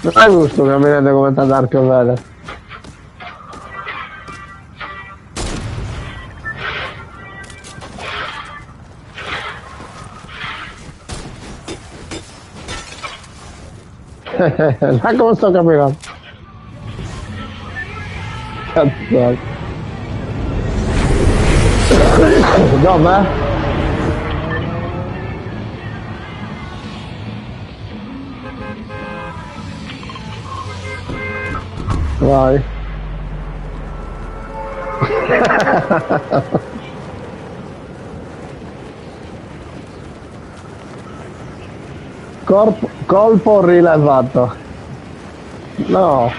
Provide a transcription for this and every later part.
Non hai gusto camminare come Tatarco vede. Là come sto camminando. Cazzo. Dov'è? Vai. Colpo rilevato. No,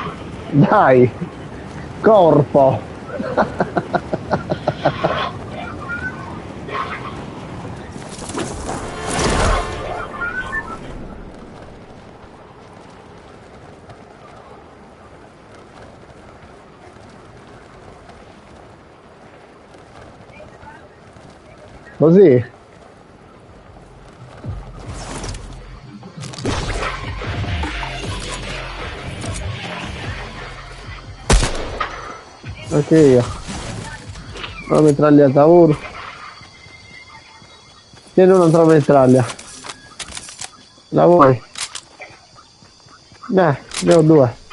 dai, corpo. Così. Anche io. Una mitragliata uno. Tieni un'altra mitraglia. La vuoi? Ne ho due.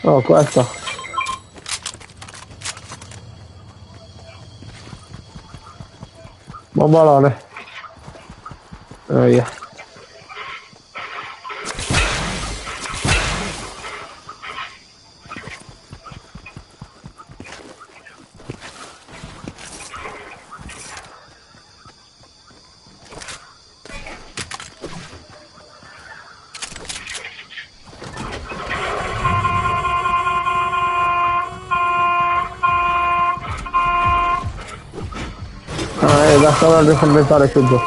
Oh, questo. Bombolone. Via. Da solo a risolventare più giù.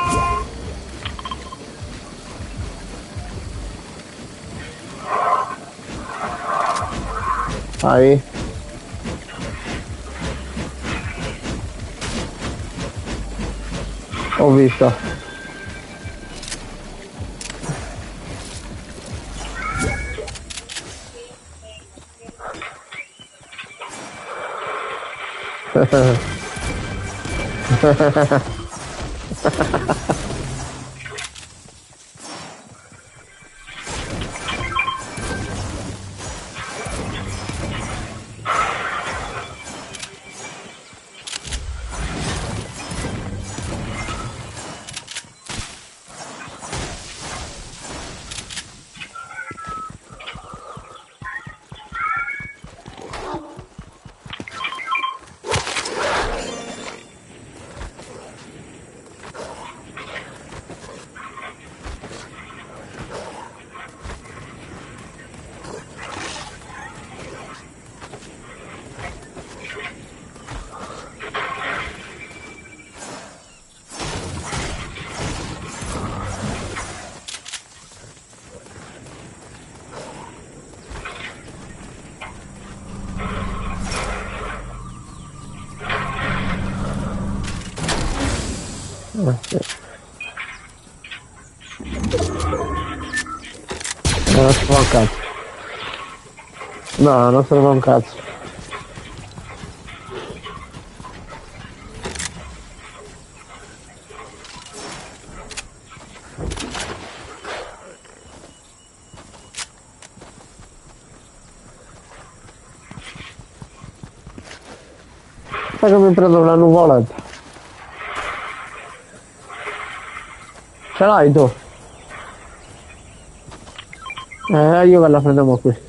Vai. Ho visto. Sì. Non serve un cazzo. No, non serve un cazzo. Aspetta che mi prendo una nuvoletta. Ce l'hai tu? Io che la prendiamo qui.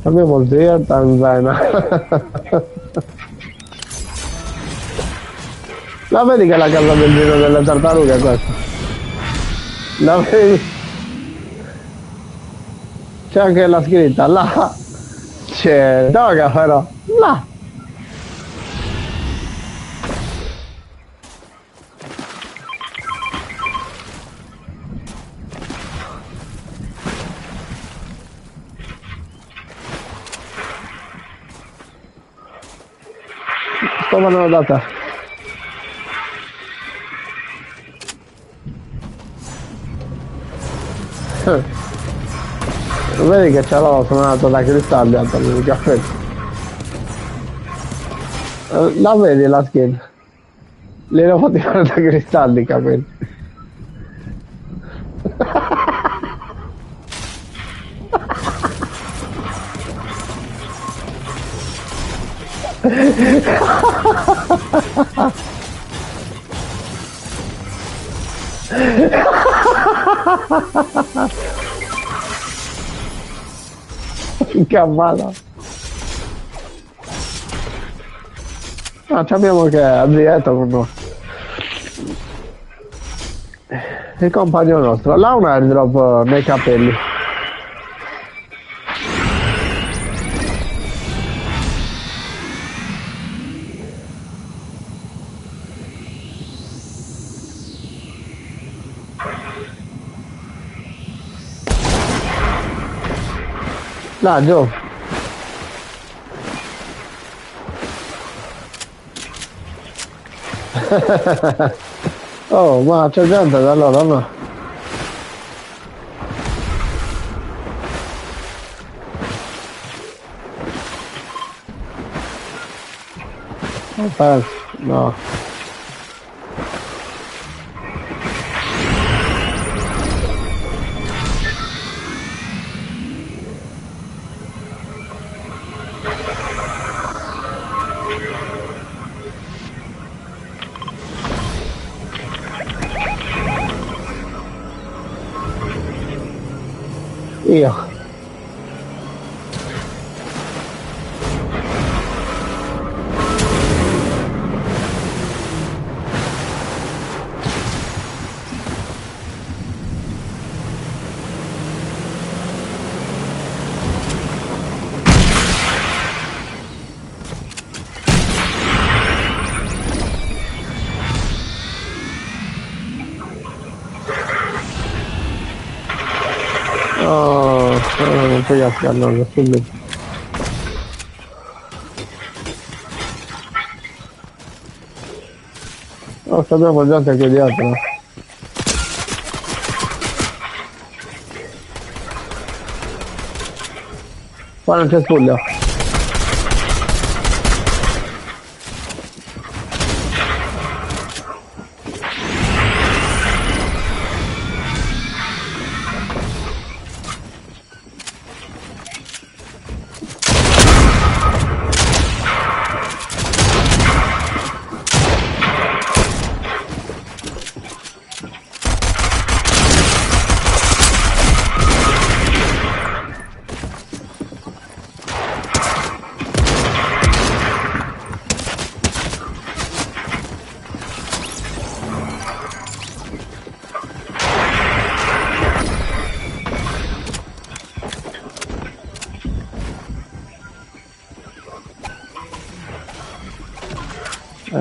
Abbiamo zia Tanzania. La vedi che è la casa del giro delle tartarughe questa? La vedi? C'è anche la scritta là. C'è, dove però? Là. Sto mandando da te. Vedi che ce l'ho, sono andato da cristalli a togliere il caffè. La vedi la skin? Le ho fatti fare da cristalli i capelli. Cavolo. Ah, abbiamo che Azietto con noi. Il compagno nostro. Là un airdrop nei capelli. Là, giù. Oh, ma c'è gente da allora, no? Non penso, no. Io. Oh, non puoi affiarlo subito. Oh, sappiamo gente che dietro. Qua non c'è spuglio.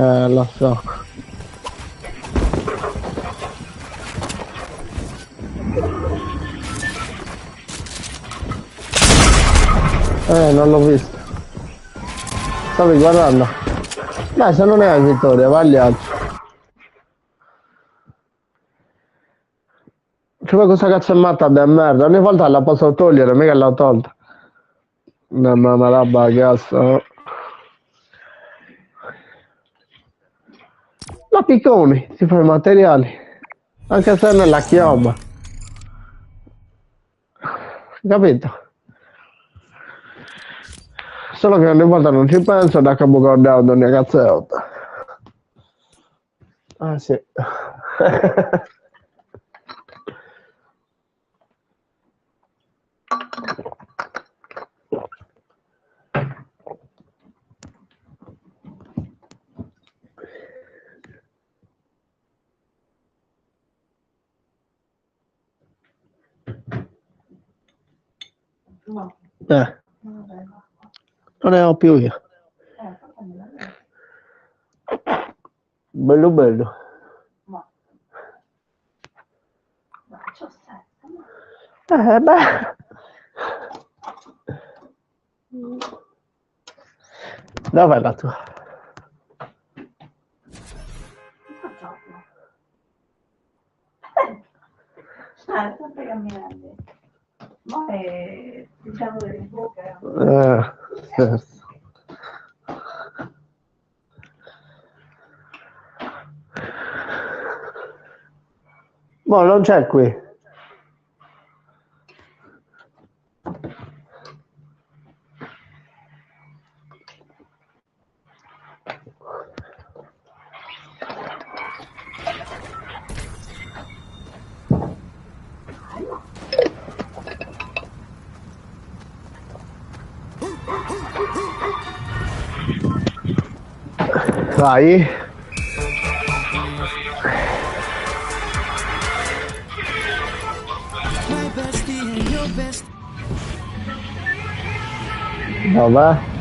Lo so. Non l'ho visto. Stavi guardando. Dai, se non è vittoria, va agli altri. Cioè, questa cazzo è matta da merda. Ogni volta la posso togliere, mica l'ho tolta. Una roba cazzo. Ma picconi, si fa i materiali. Anche se non è la chioma. Capito? Solo che ogni volta non ci penso da che mi guardavo ogni cazzetta. Ah sì. No. Non ne ho più io. Bello bello. Ma c'ho sette. Beh. Dov'è la tua? Stai sempre camminando. Ma è diciamo delle bocche. Boh, non c'è qui. Vai. Dov'è?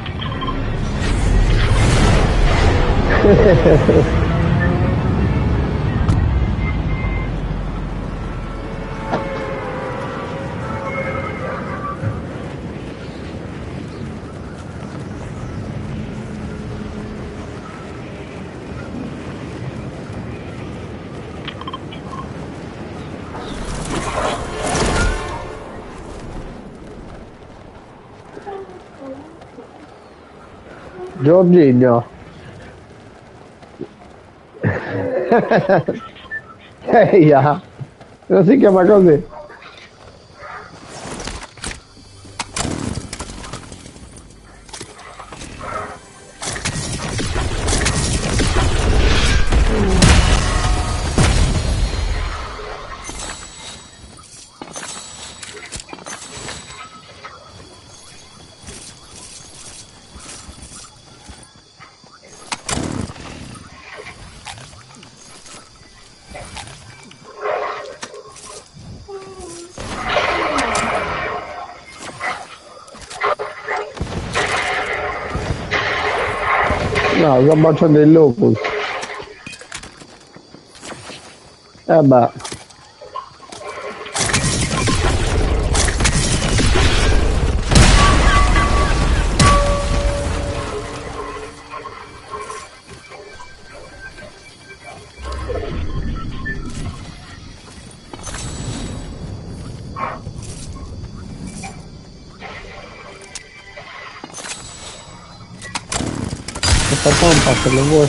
Giorginio. Eia, non si chiama così. No, sto baciando il locus. Beh. Questa pompa se lo vuoi.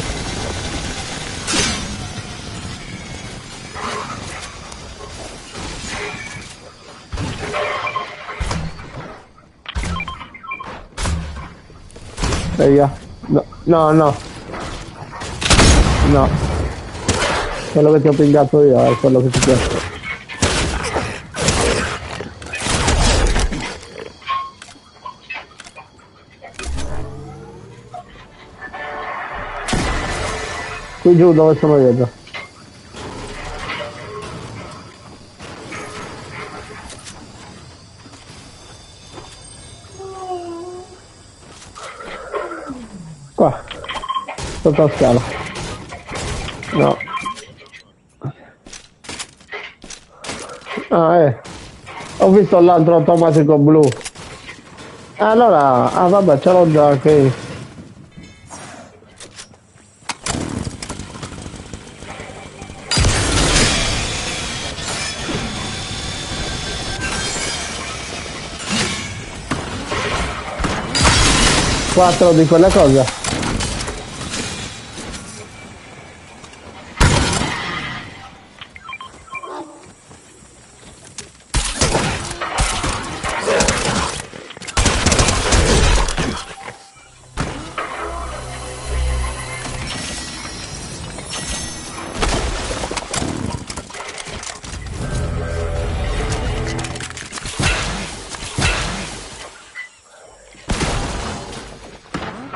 Eia. No, no, no. No. Quello che ti ho pingato io è quello che ti piace. Qui giù dove sono io. Qua, sotto la scala. No. Ah, ho visto l'altro automatico blu. Allora, ah vabbè, ce l'ho già, ok. Quattro di quelle cose.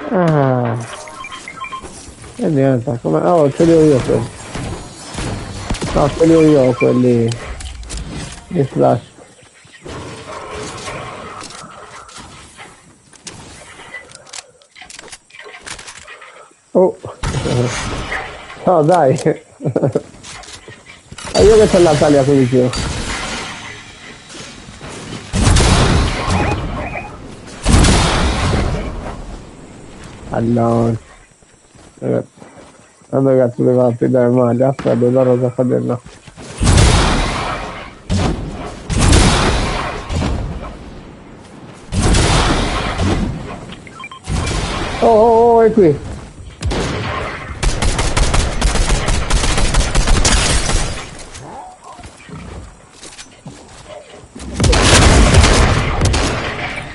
Ah, e niente, come... Oh, ce li ho io quelli. No, ce li ho io quelli di flash. Oh. No, dai. E io che c'ho la taglia qui vicino. Allora. Quando cazzo le fatti dai male? Aspetta, da rosa fa del no. Oh, oh, oh, è qui.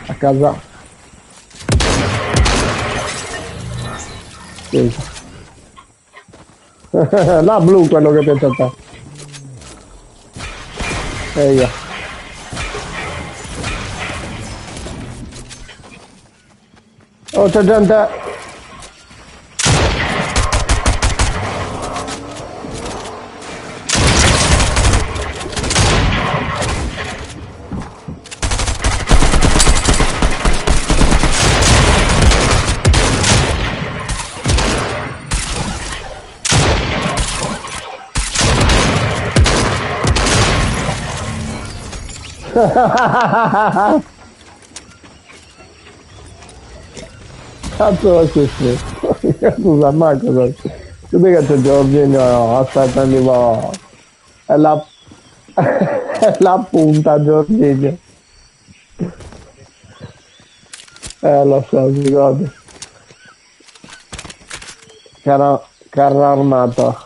A casa. Sì. La blu quello che piace a te. E io. Oh, c'è gente. Cazzo è questo? Scusa, ma cosa? Tu che c'è Giorgino? No, aspetta, arrivo. È la... è la punta, Giorgino. Lo so, si gode. Carro armato.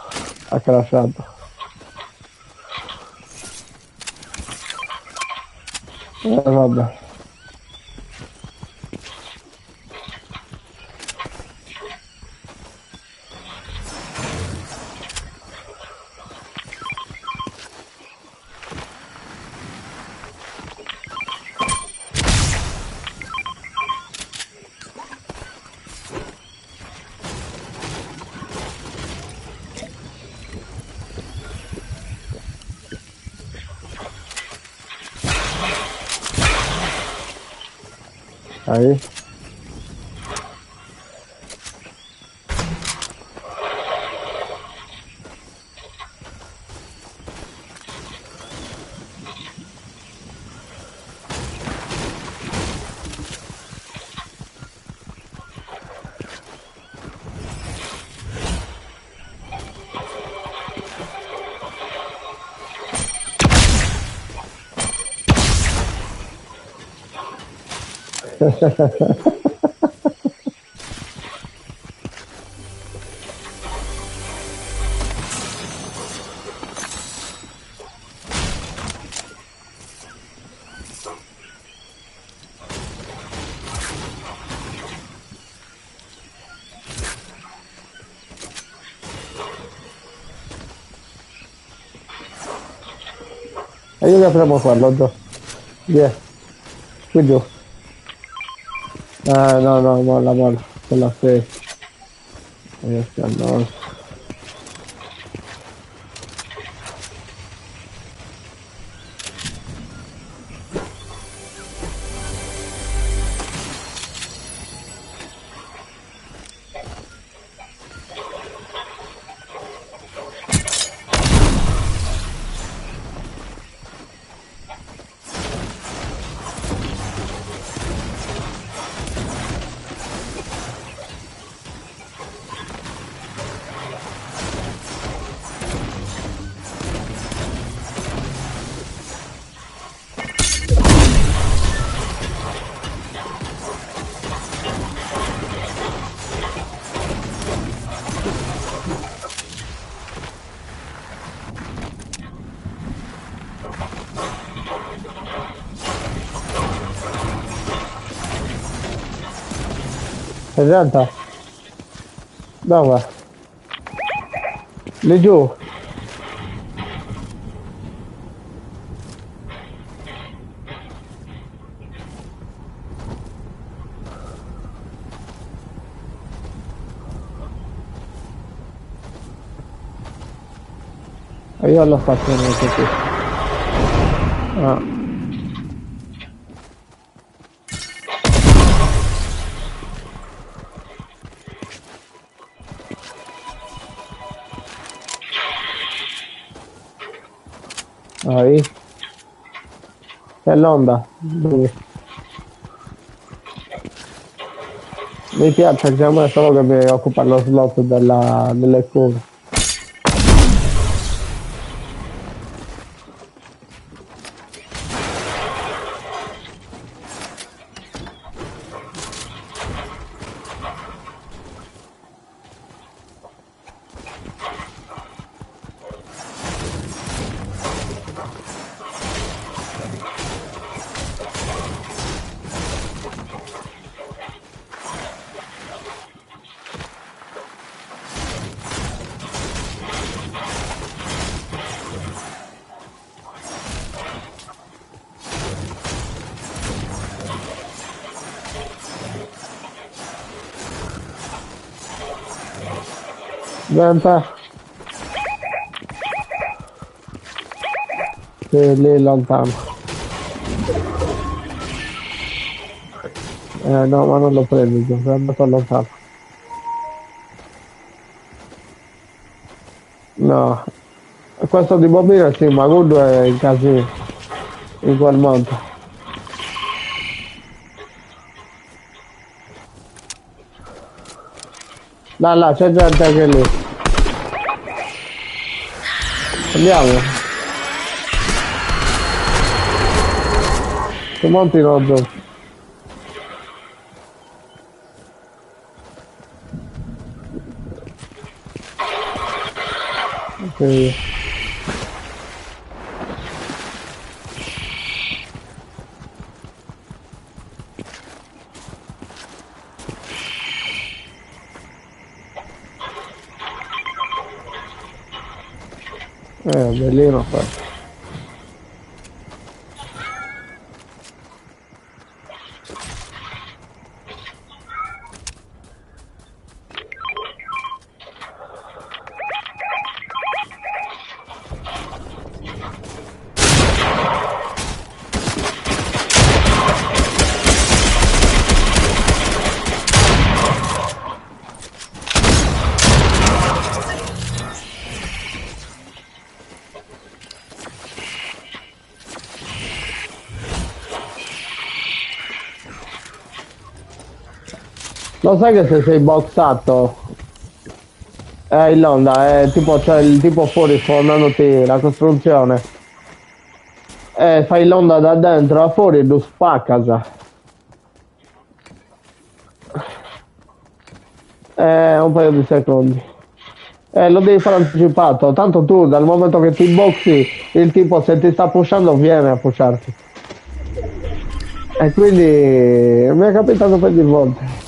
Ha crashato. Vabbè. Ahí. E io che apriamo quello giù. Via. Qui giù. No, no, molla, molla. Quella sì. Io no. In realtà, dove? Lì giù. E io lo faccio così. Ah. Ahí. C'è l'onda. Dove? Mi piace, diciamo, è solo che mi occupa lo slot delle curve. Diventa. Sì, lì lontano. No, ma non lo prendi, è andato lontano. No. Questo di bobina sì, ma quello è in casino. In quel monte. Là, c'è gente anche lì. Andiamo. Che monti non giù. Sì. Bellino qua. Lo sai che se sei boxato in Londra, tipo c'è il tipo fuori sfornandoti la costruzione. Fai l'onda da dentro a fuori e lo spacca. Un paio di secondi. Lo devi fare anticipato, tanto tu dal momento che ti boxi, il tipo se ti sta pushando viene a pusharti. E quindi mi è capitato per di volte.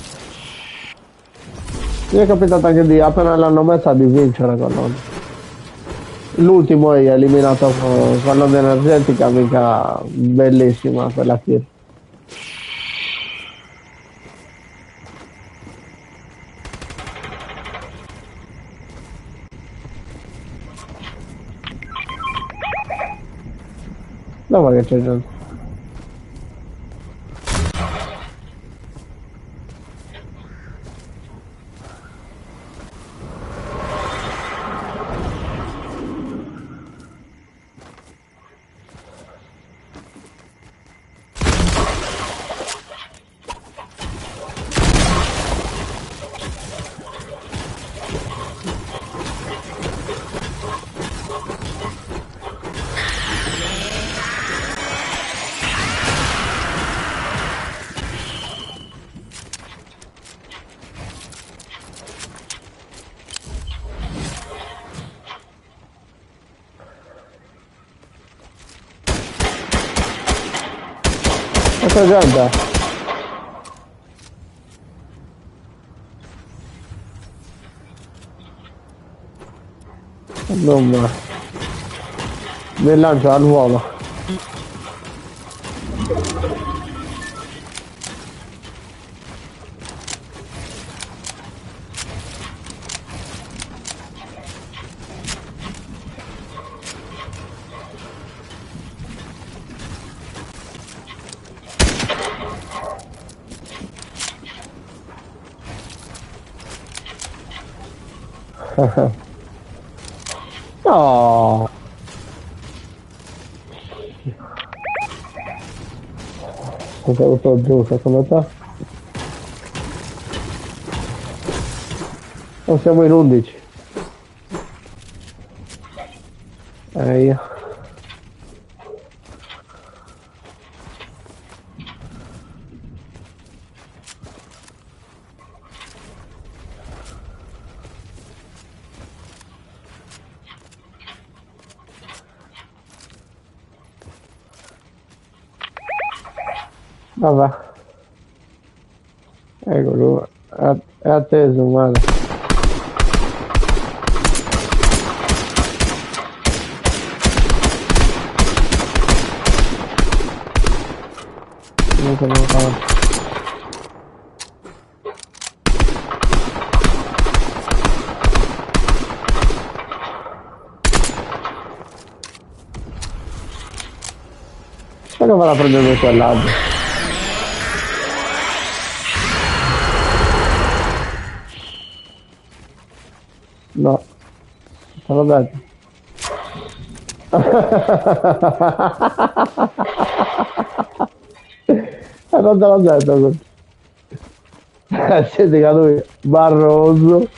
Mi è capitato anche di appena l'hanno messa di vincere con loro. L'ultimo è eliminato con l'onda energetica, mica bellissima quella kill. Dove che c'è gente? Questa gente? Non male. Mi lancia al volo. No. Cosa ho fatto giù, secondo te? Non siamo in 11. Io. Vabbè. Eccolo, è atteso, male. Non sono fatto. Spero vada a prendere quell'altro. No, te l'ho detto. Non te l'ho detto. Senti che lui Barroso.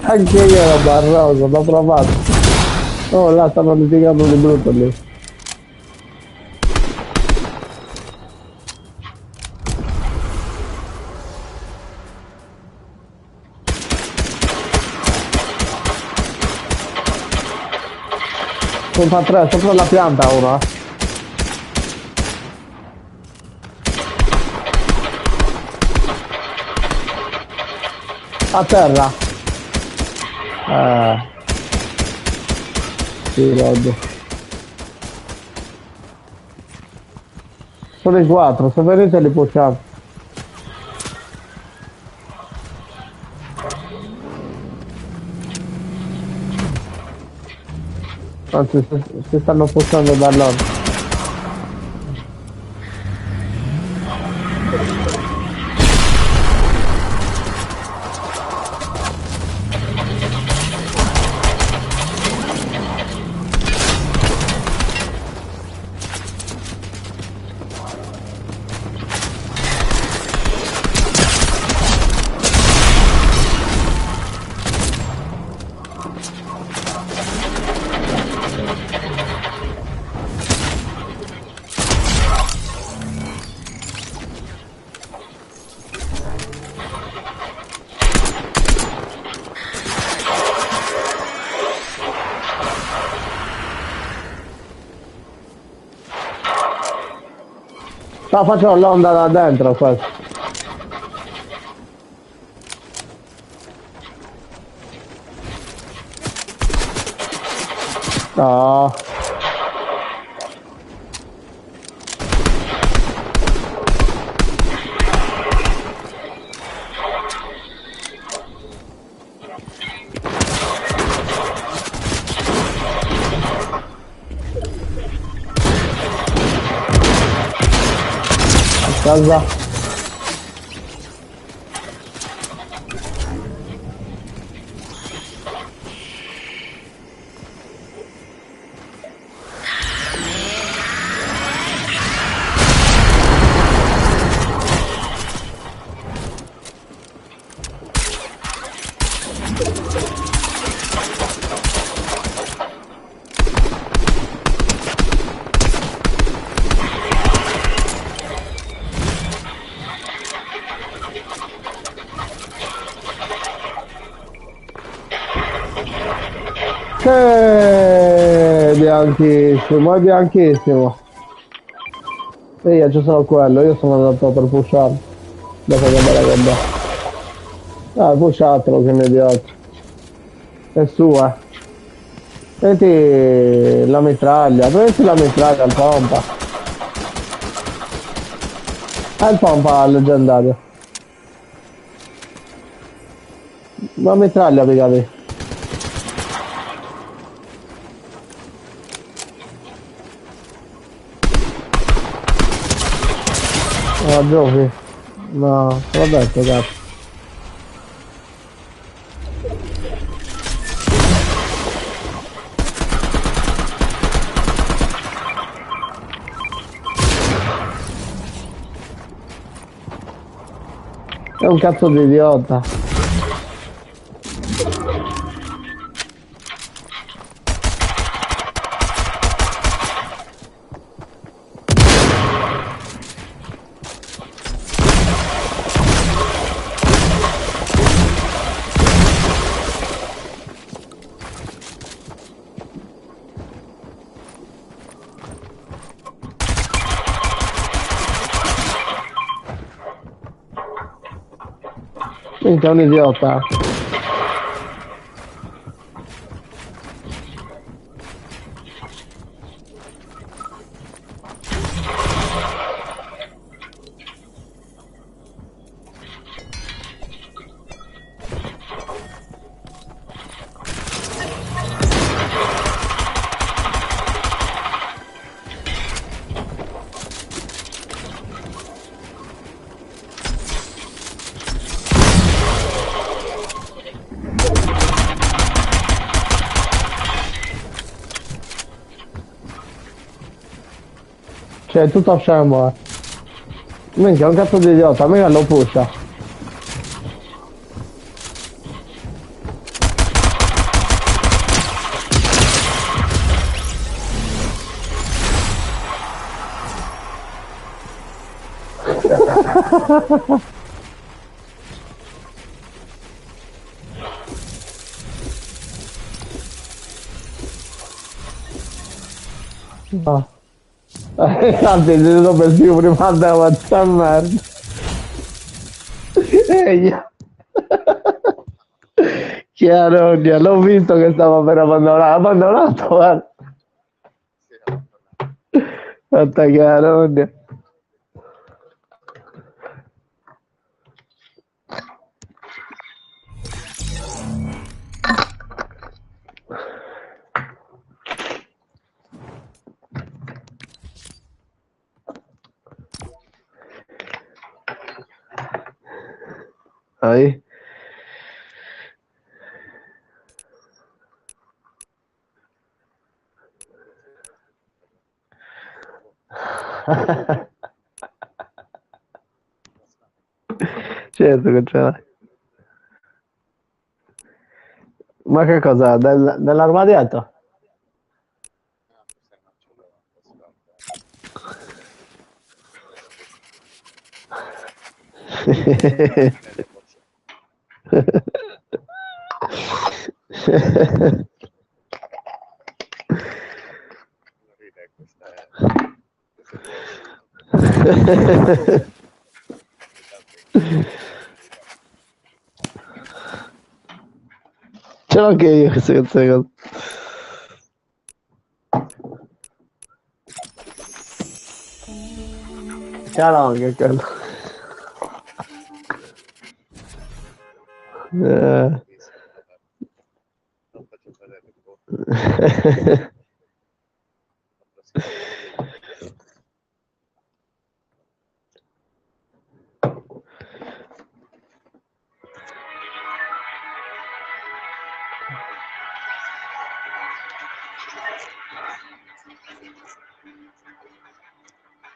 Anche io ero Barroso, l'ho provato. Oh, là stanno litigando di brutto lì. Sono a tre, sopra la pianta ora. A terra. Sì, Rod. Sono in 4, se venite li pussiamo. Anzi, si stanno pussando da loro. No, faccio l'onda da dentro questo. No. Casa. Bianchissimo, è bianchissimo. E io ci sono quello, io sono andato per pushare. Dopo che me la guarda. Ah, pusciatelo che ne idiota. È sua. Prendi la mitraglia, prendi la mitraglia al pompa. Al pompa leggendario. La mitraglia, picati. No, giochi. No, l'ho detto, cazzo. È un cazzo di idiota. Minchia, è un idiota. Cioè, è tutto scemo, eh. Minchia, è un cazzo di idiota, mica lo pusha. No. Anzi, ti do per più prima da WhatsApp merda. Io. Chiaro, l'ho visto che stava per abbandonare, abbandonato, guarda. Fatta chiaro. Ahí. Certo che ce l'hai. Ma che cosa? Dell'armadietto? Ce l'ho anche io queste cose. Ce l'ho anche quello.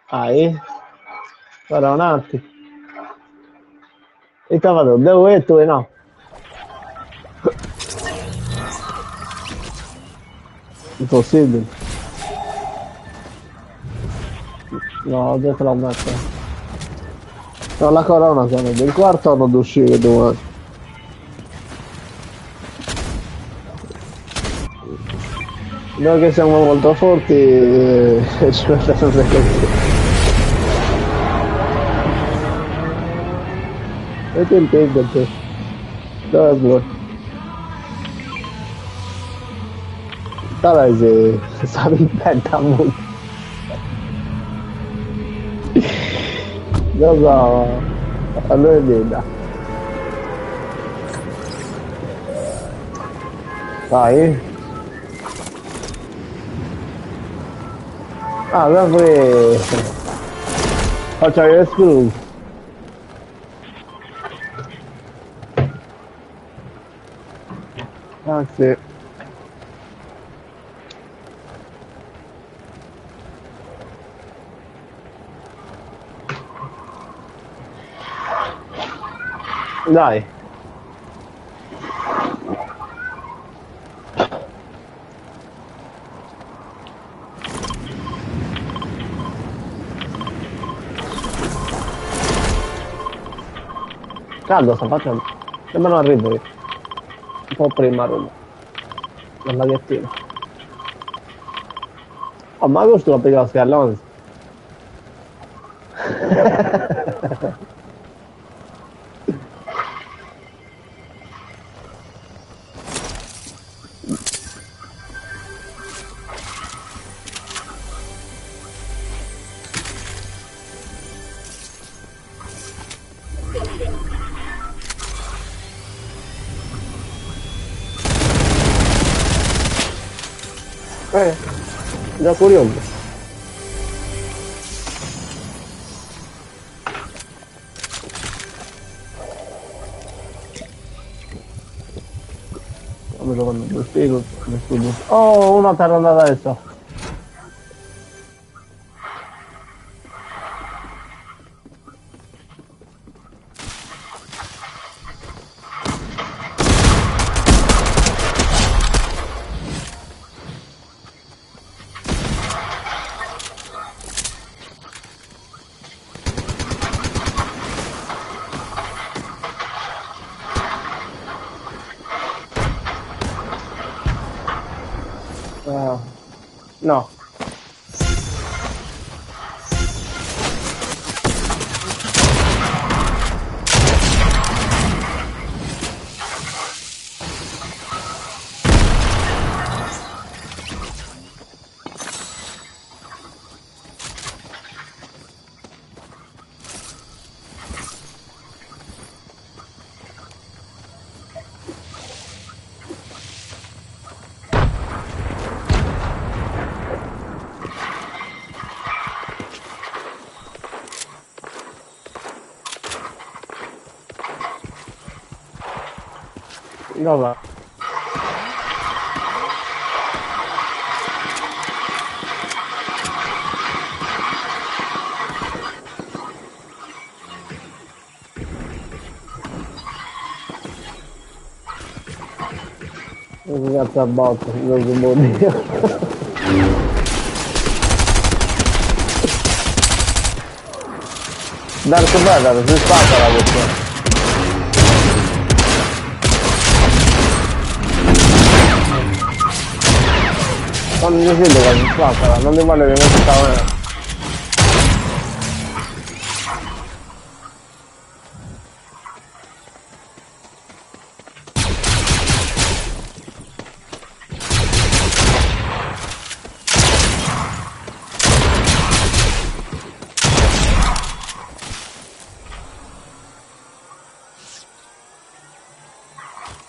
Aí, guarda un attimo. E te vado, devo e tu e no. Impossibile. No, già te l'ho messo. No, la corona sono del quarto hanno da uscire domani. Noi che siamo molto forti ci mettiamo sempre così. E ti impegno te. Dove bro? Dove sei? Stavi in penta molto. Lo so. Allora veda. Dai. Ah, dove? Faccio io screw. Ah, sì. Dai. Caldo sta facendo. Sembrano arrivare. Un po' prima a Roma. La baghettina. Oh, ma questo l'ho preso a Alonso. Già curioso. Lo spiego. Oh, una terra andata adesso. No. No, va. Che cazzo a botto, non si può dire. Dark Vader, si spacca la questione. Non mi sento che si spacca, non mi vale che non si sta.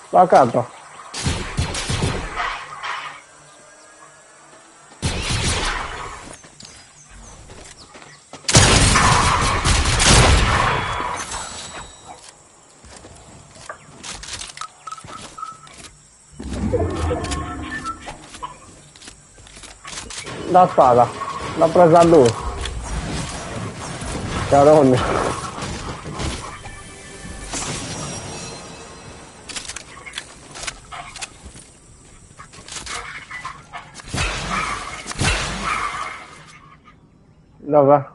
Spaccato. La spada, l'ha presa lui. Carogna. Dove?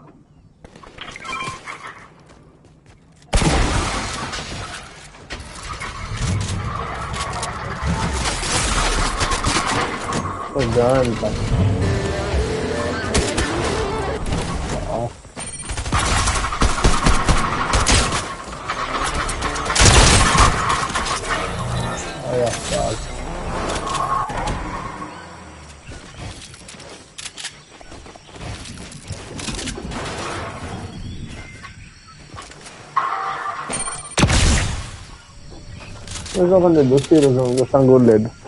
Ovviamente. Mi sto prendendo il tiro con questo angolletto.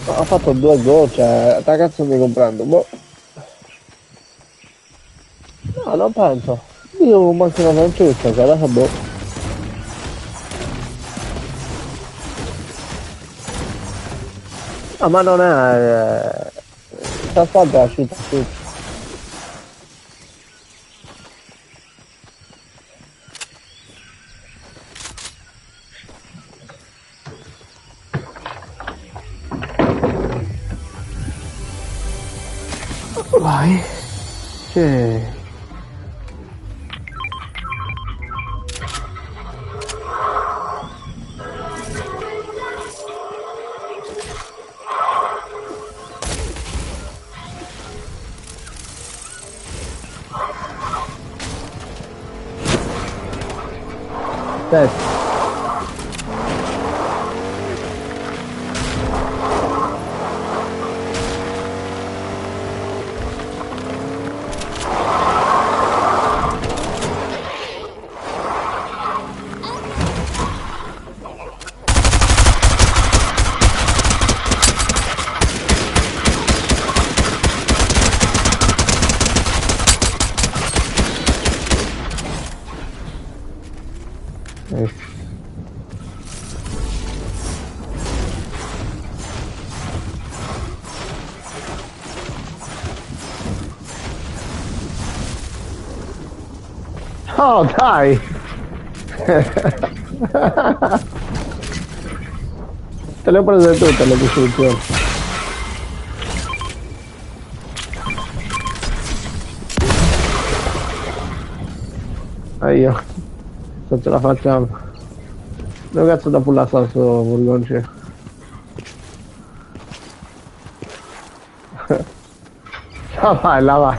Ha fatto 2 gocce, che cazzo mi comprando? Boh. No, non penso. Io con macchina francese, che adesso boh. No, ma non è... L'asfalto è asciutto, asciutto. Vai. Sì. Aspetta. Oh, dai! Te le ho prese tutte le costruzioni. Io, se ce la facciamo. Dove cazzo da pullare sto furgoncino? La vai, la vai.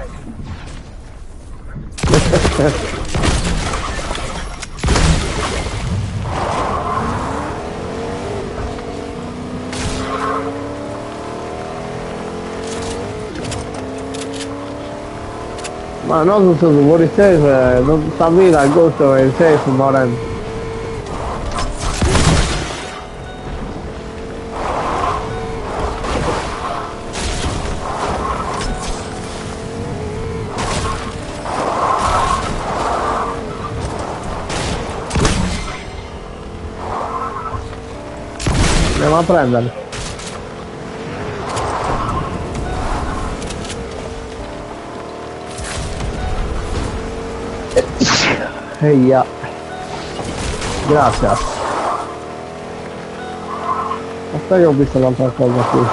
Ma non so se fuori safe, non sta via il costo è il safe morendo. Andiamo a prenderli. Eia. Grazie. Aspetta che ho visto un'altra cosa qui.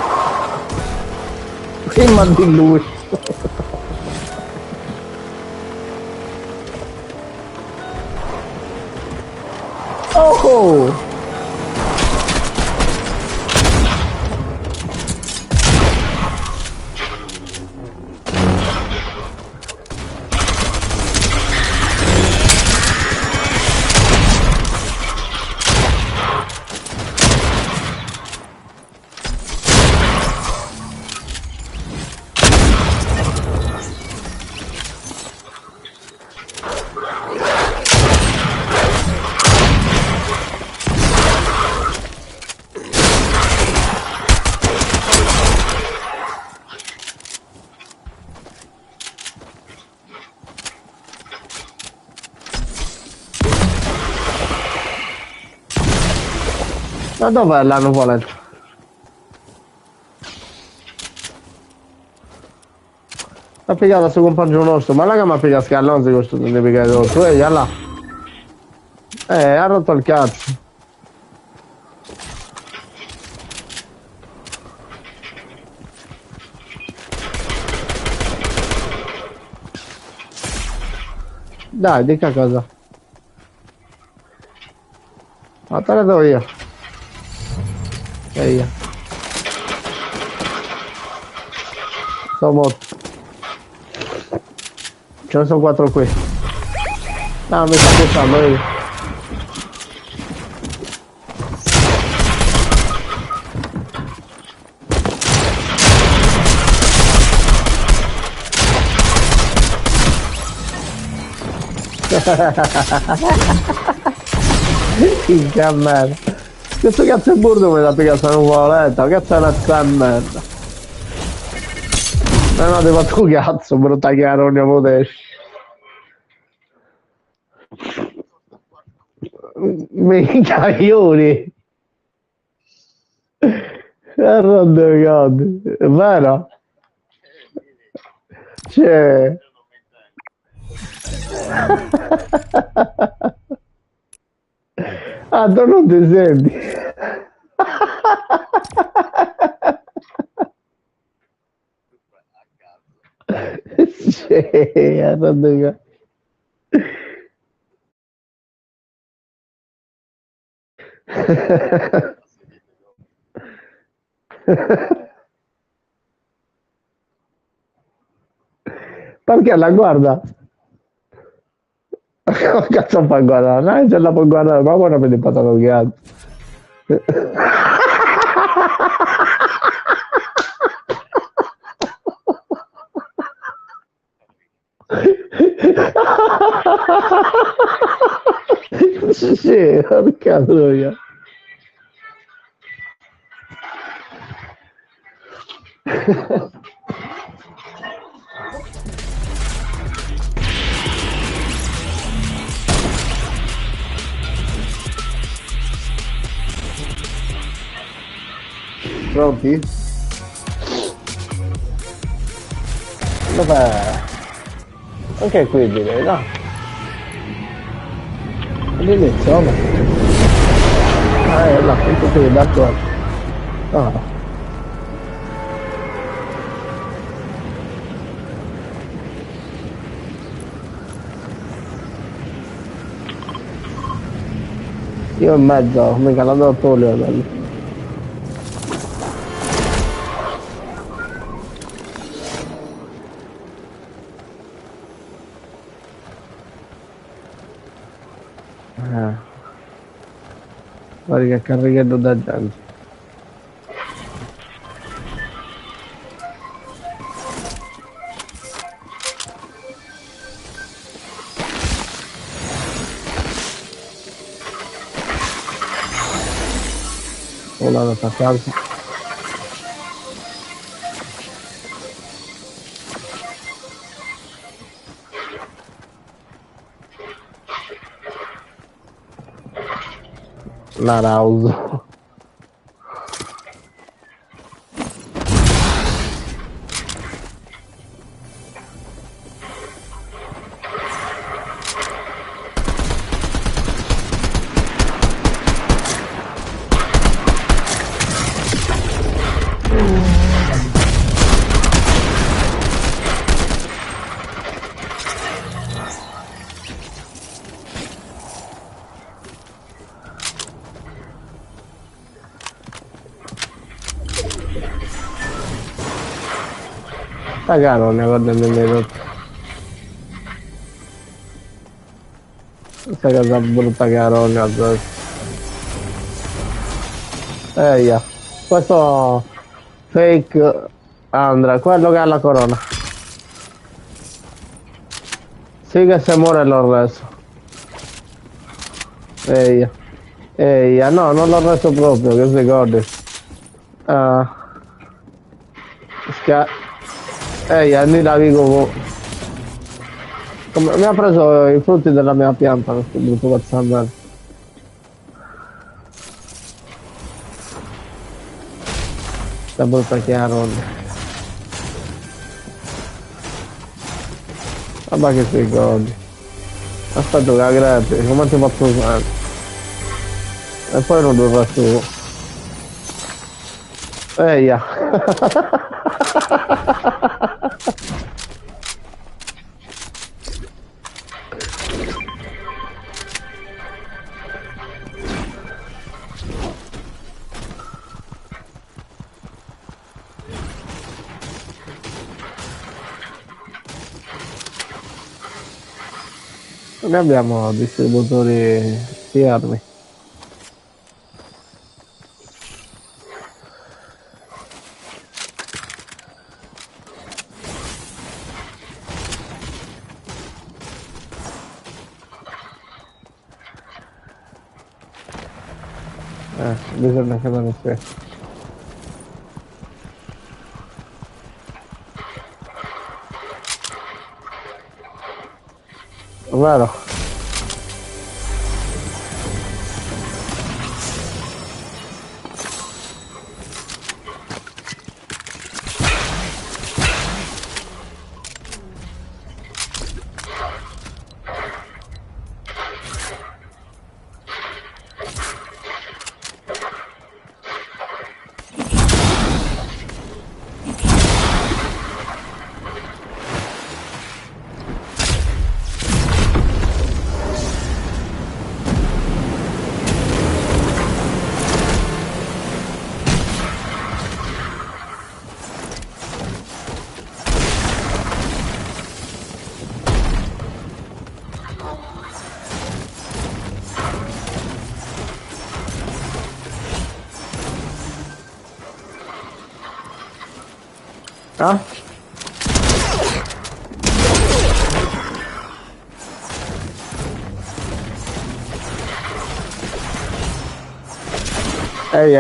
Prima di lui. Oh! Ma dov'è la nuvoletta? Ha piccato a suo compagno nostro, ma là che mi ha piccato scallonzi questo non deve piccare tutto, là. Ha rotto il cazzo. Dai, dica cosa. Ma te la do io. E io. Sto morto. Ce ne sono 4 qui. No, mi sta pushando, vedi. Che merda. Questo cazzo è burdo mi da pigliare sta nuvoletta, cazzo è una sta merda. No, devo tu cazzo, brutta chiara, non ne potessi. Minchia, Iuri. Oh God, è vero? Cioè... Ah, tu non ti senti? Cioè, non perché la guarda? Cazzo fa guardare? No, ce la puoi guardare, ma guarda per il patano cazzo. Sì, porca troia. Pronti? Dov'è? Anche qui direi, no? All'inizio, vabbè. Ah, è là, tutto qui, d'accordo. Ah. Io in mezzo, mica la do Tullio da lì. Guarda che carichetto da gente. Una da casa. La Rauso. Raga, non ne guarda nemmeno. Questa cosa brutta carogna. Yeah. Questo fake Andra, quello che ha la corona. Sì che se muore l'ho reso. No, non l'ho reso proprio, che si ricordi. Lì la vivo. Mi ha preso i frutti della mia pianta, questo brutto cazzamento. La brutta chiarone. Vabbè che si ricordi. Aspetta che la grazie, come ti faccio usare? E poi non dovrà su. Eia. Noi abbiamo distributori di armi. Bisogna che non ne sia. Vero? Ah?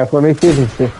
Con i fisici.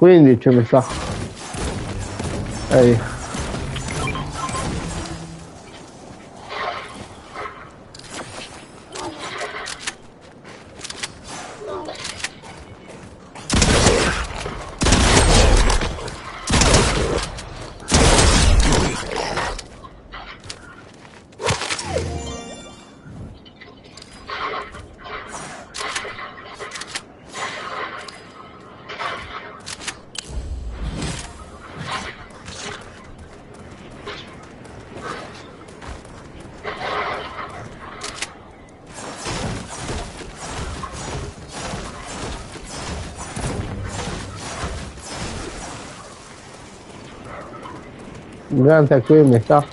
Quindi mi sa. Ehi. Durante qui mi sa.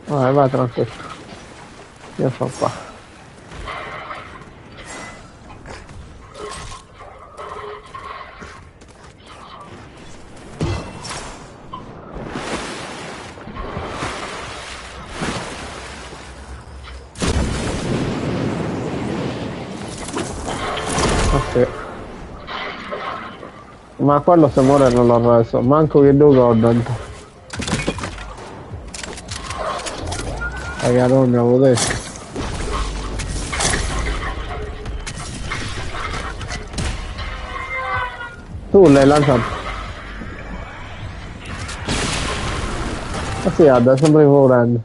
Vai tranquillo. Io sto qua. Ok. Ma quello se muore non l'ho reso, manco che do Gordon. Cagarone, avevo detto. Tu l'hai lanciato. Ma sì, adesso sempre correndo.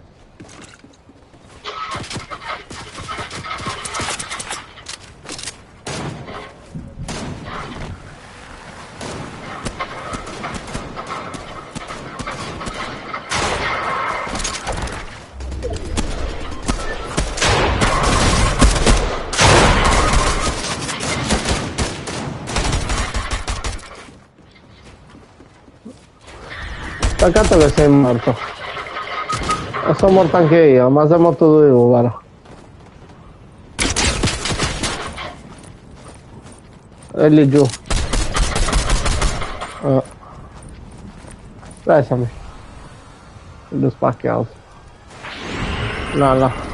Peccato che sei morto. E sono morto anche io, ma sei morto tu, guarda. È lì giù. Pressami. Lo spacchiato. No, no.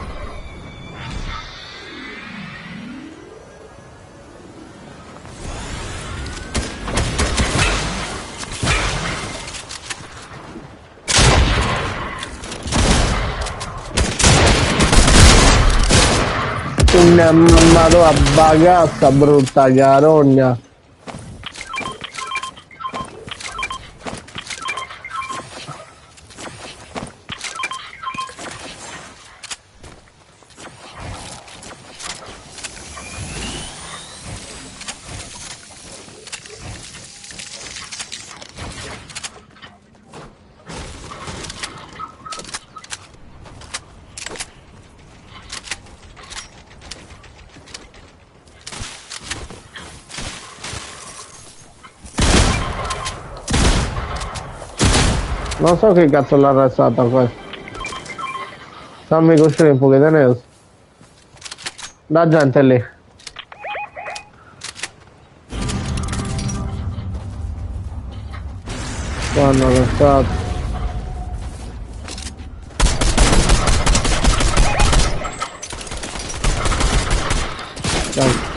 Una mamma tua bagazza brutta carogna. Non so che cazzo l'ha arrestata questo. Fammi costruire un pochettino. La gente lì. Qua hanno arrestato. Dai.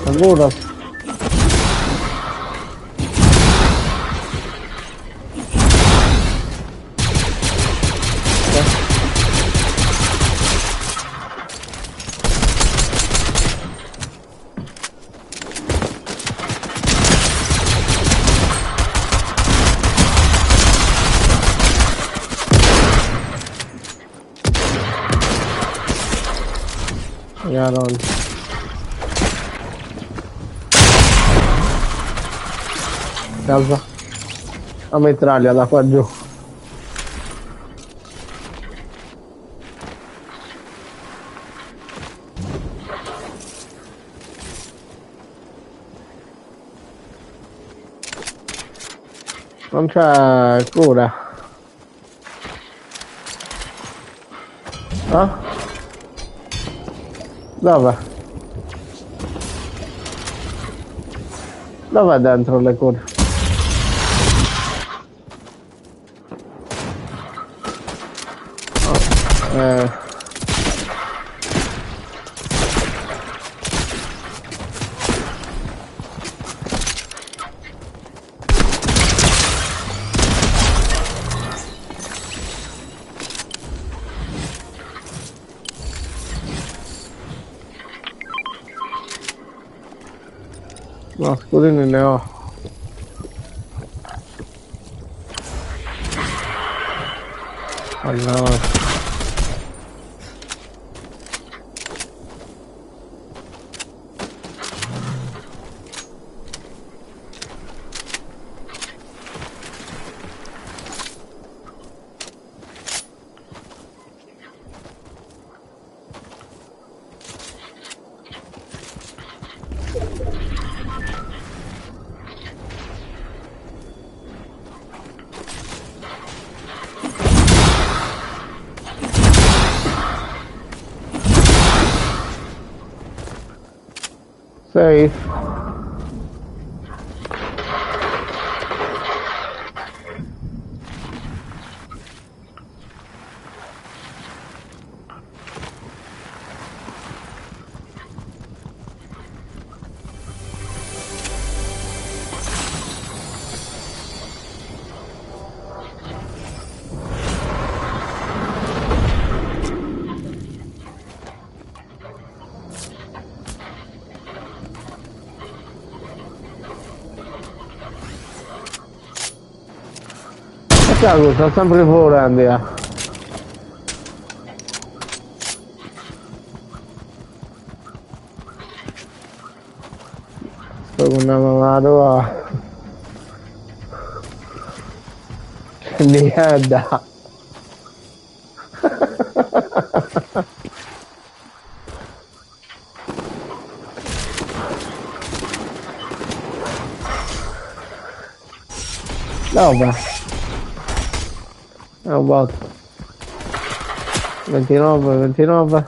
Ancora. Yaron. Casa. La metraglia da qua giù. Non c'è cura. Ah? Dove? Dov'è dentro le cure? Oh, no, scurini ne ho. Allora. Safe. Ciao, sta sempre fuori, Andrea. Sto con una mamma tua. Che merda. เ Merda. ออ No, vabbè. È un bot. 29, 29.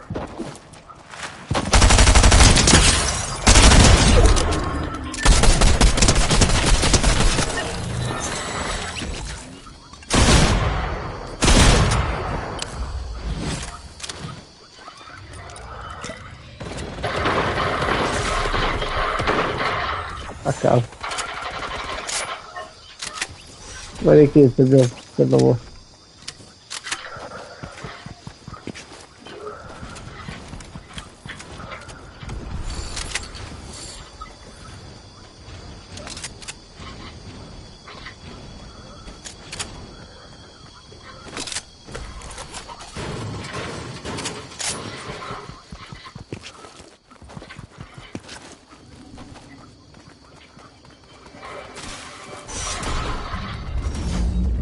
A caso. Vedi chi è giù, se lo vuoi.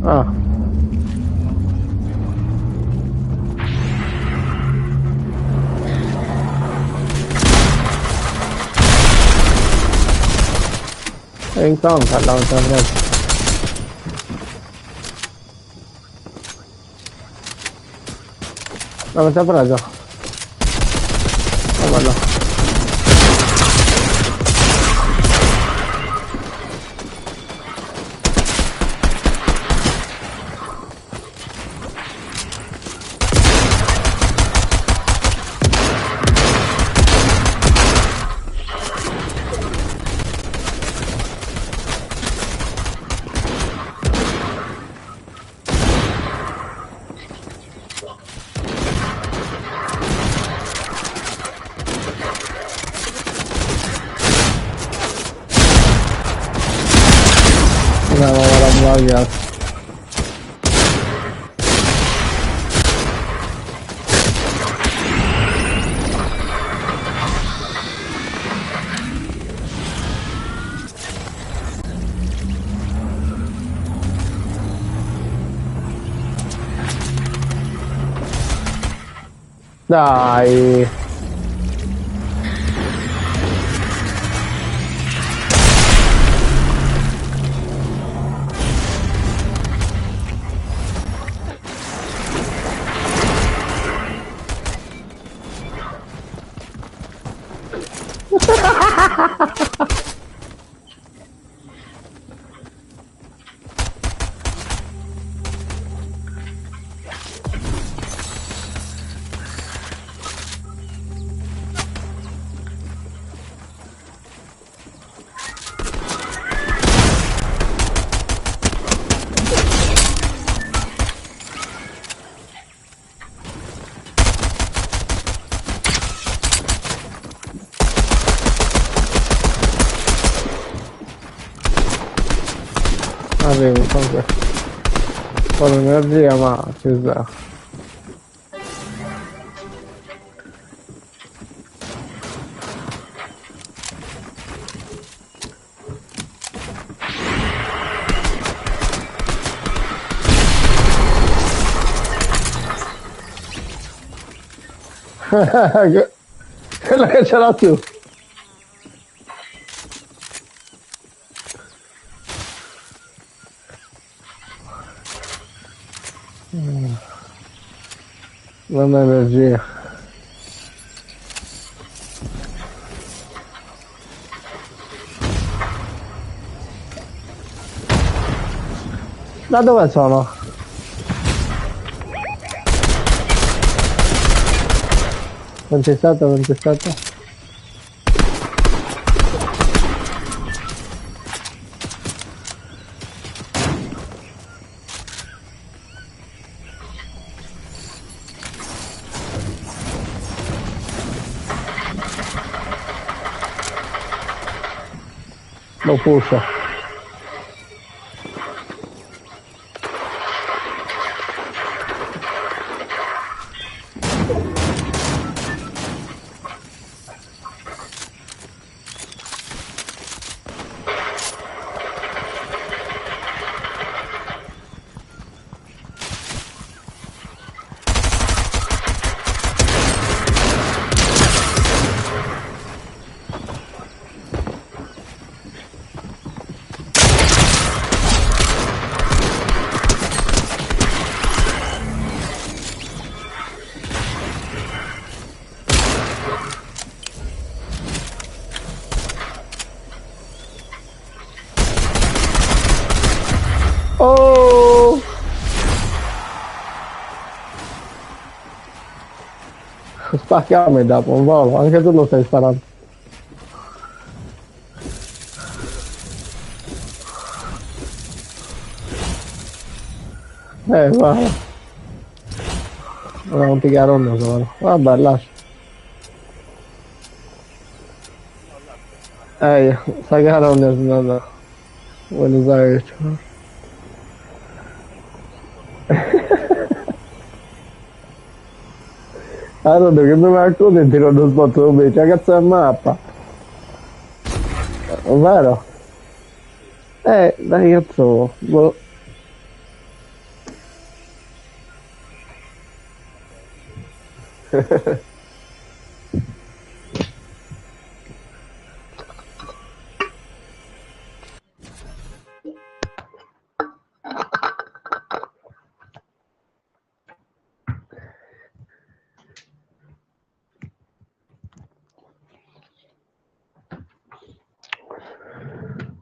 Ah. È in conca l'altra volta. Ma mi sta preso? Oh, guarda. No, la voglia. Dai. Avevo con l'energia ma ci sta. Quella che ce l'ha tu. Non ho energia. Da dove sono? Non c'è stato, non c'è stato. Lo pusho. Oh! Spaccami dopo un volo, anche tu lo stai sparando. Guarda. Non pigliare uno solo. Vabbè, lascia. Sai che non è no. Vuoi usare che c'è? Allora, che mi racconti e tiro uno spot dove c'è cazzo la mappa. Vero? Dai cazzo. Boh.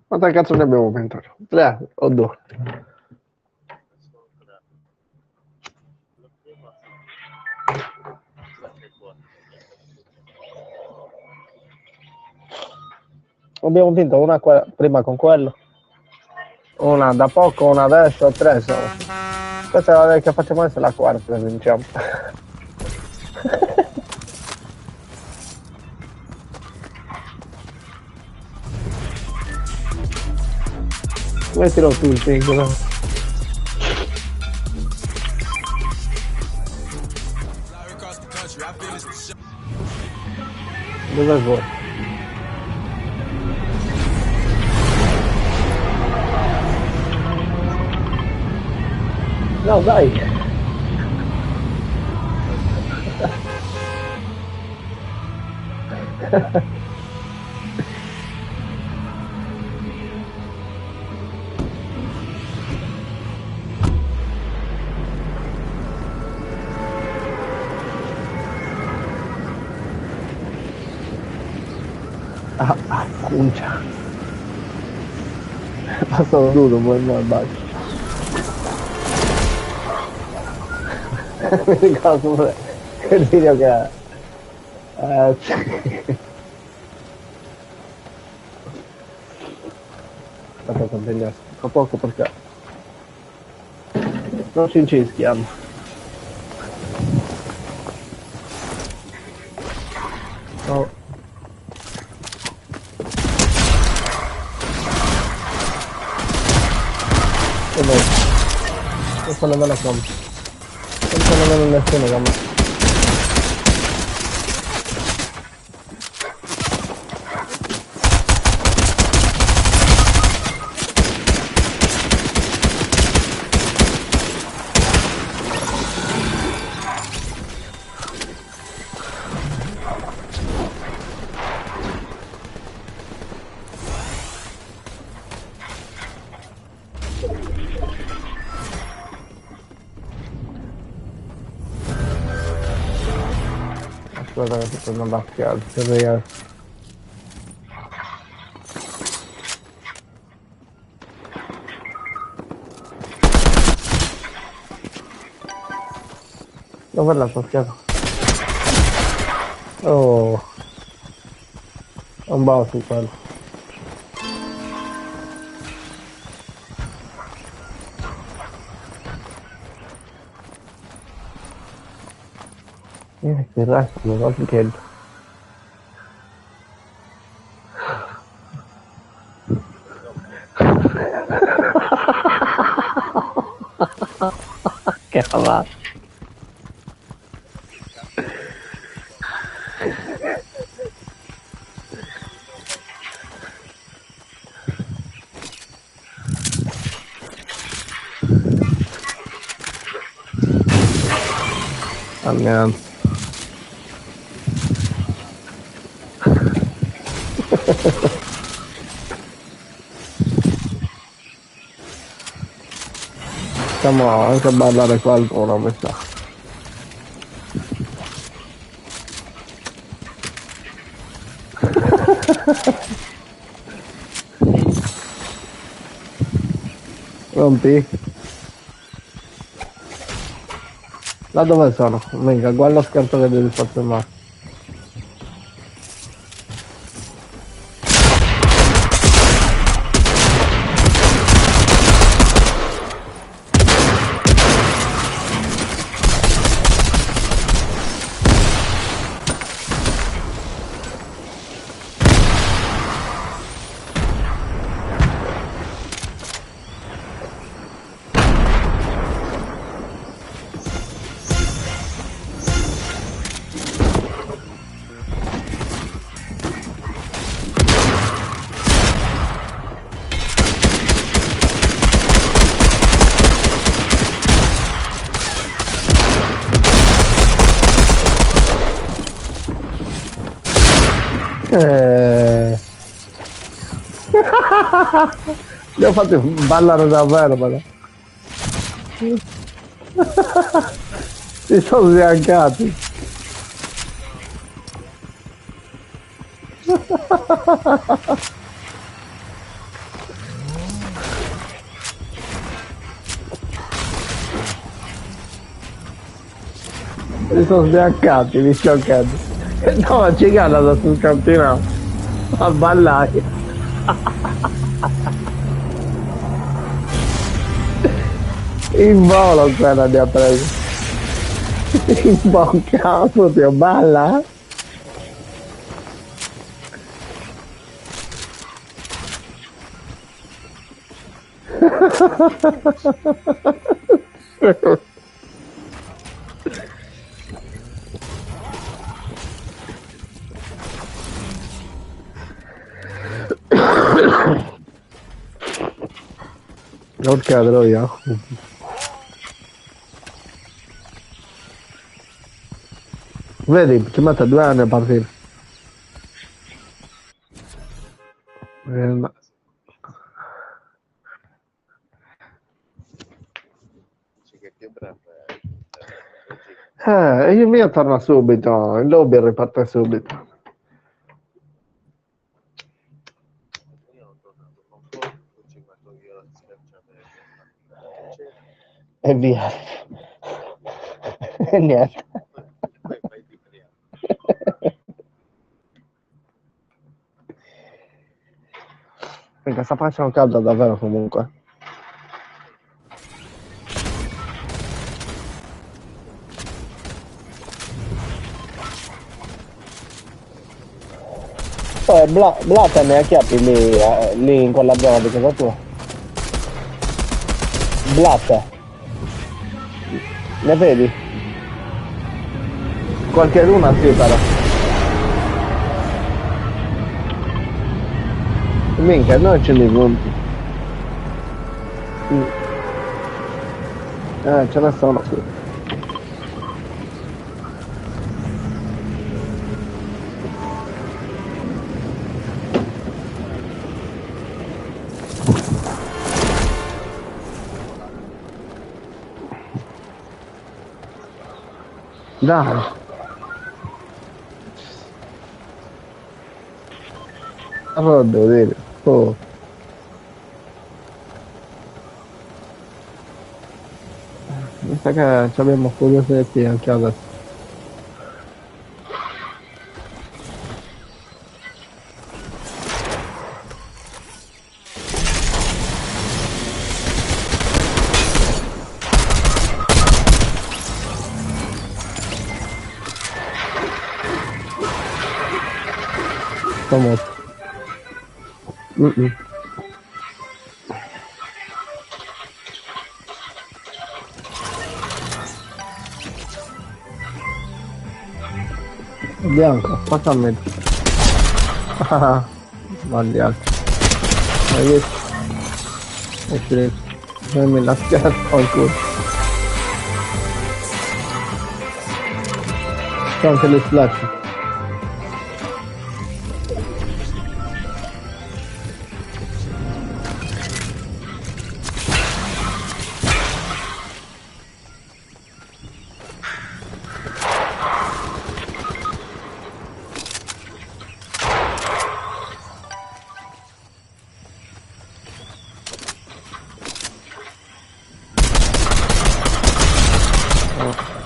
Quanta cazzo ne abbiamo pensato? 3 o 2? Abbiamo vinto una prima con quello, una da poco, una adesso, 3 solo. Questa è la che facciamo adesso, la quarta, vinciamo. Mettilo tu il singolo. Dove vuoi? No, dai! Cuncia. Passano duro, poi no, basta. Mi ricordo pure quel video che aspetta, continuare tra poco perché non ci incischiamo. No. E beh, questo non me la compro. Questo non me lo nessuno che me. Aspetta che ti prendo una bacchiata, ragazzi. Dov'è la soffiata? Oh, è un boss quello. Che resto non ho chiesto. Che fa? Andiamo. Stiamo anche a ballare qualcuno, mi sa. Pronti? Là dove sono? Minchia, guarda lo scherzo che devi fare prima. Li ho fatti ballare davvero, però. Si sono sbiancati. Si sono sbiancati, mi scioccati. No, ma ci cade sul campionato a ballare. In volo quella li ha preso. In bocca, proprio balla. Non cadrò io. Vedi, ci mette 2 anni a partire. No. Il mio torna subito, il lobby riparte subito. E via. E niente. Perché sta facendo caldo davvero comunque. Blatta ne acchiappi lì in quella zona di casa tua. Blatta. Ne vedi? Qualche luna sì però. Minchia, noi ce li punti. Ce ne sono qui. Dai. Allora devo dire. Oh. Mi sa che abbiamo curiosità anche adesso. Sto morto. Bianco, facciamo. Sbagliato. Hai visto? È finito. Mi la schiaffo al culo. C'è anche le slash.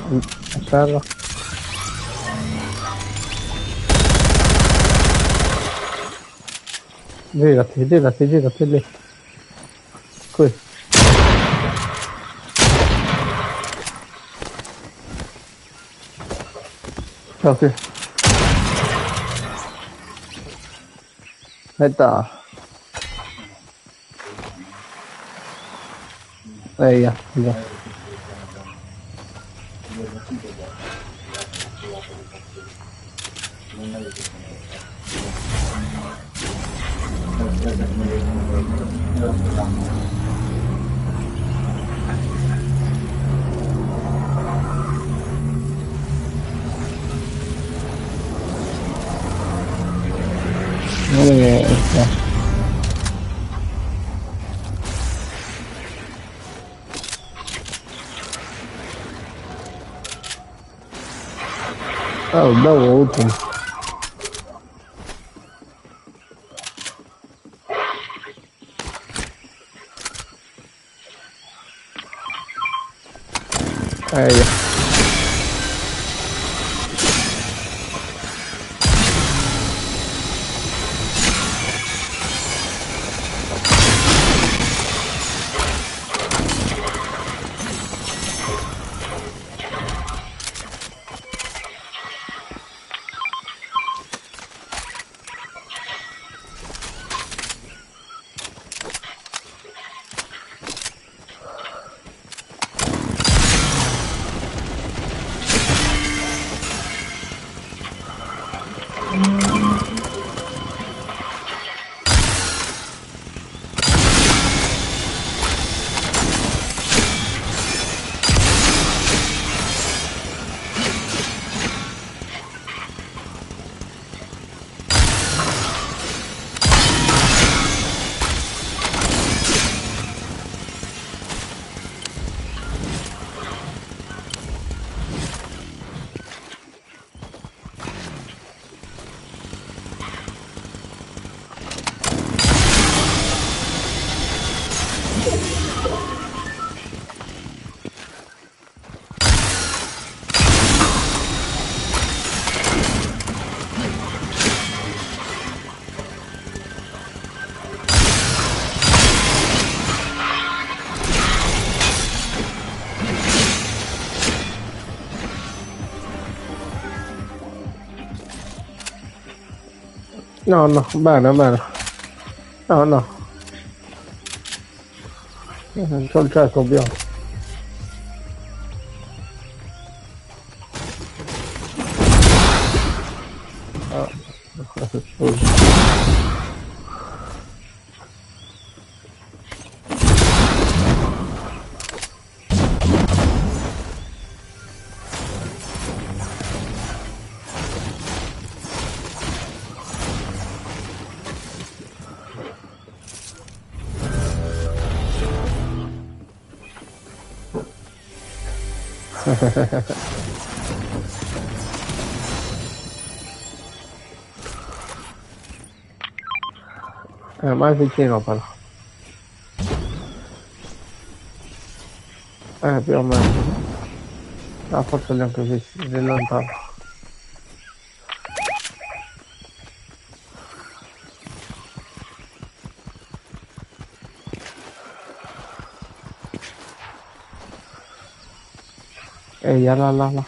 A terra. Girati lì. Qui. Ok. Aspetta. Ya. Oh, that will open. Ya. No, bene. No. C'ho il cieco bianco. Scusa. Mai vicino però. Più o meno. Ah, forse li ho anche visti, di lontano. Ehi, là.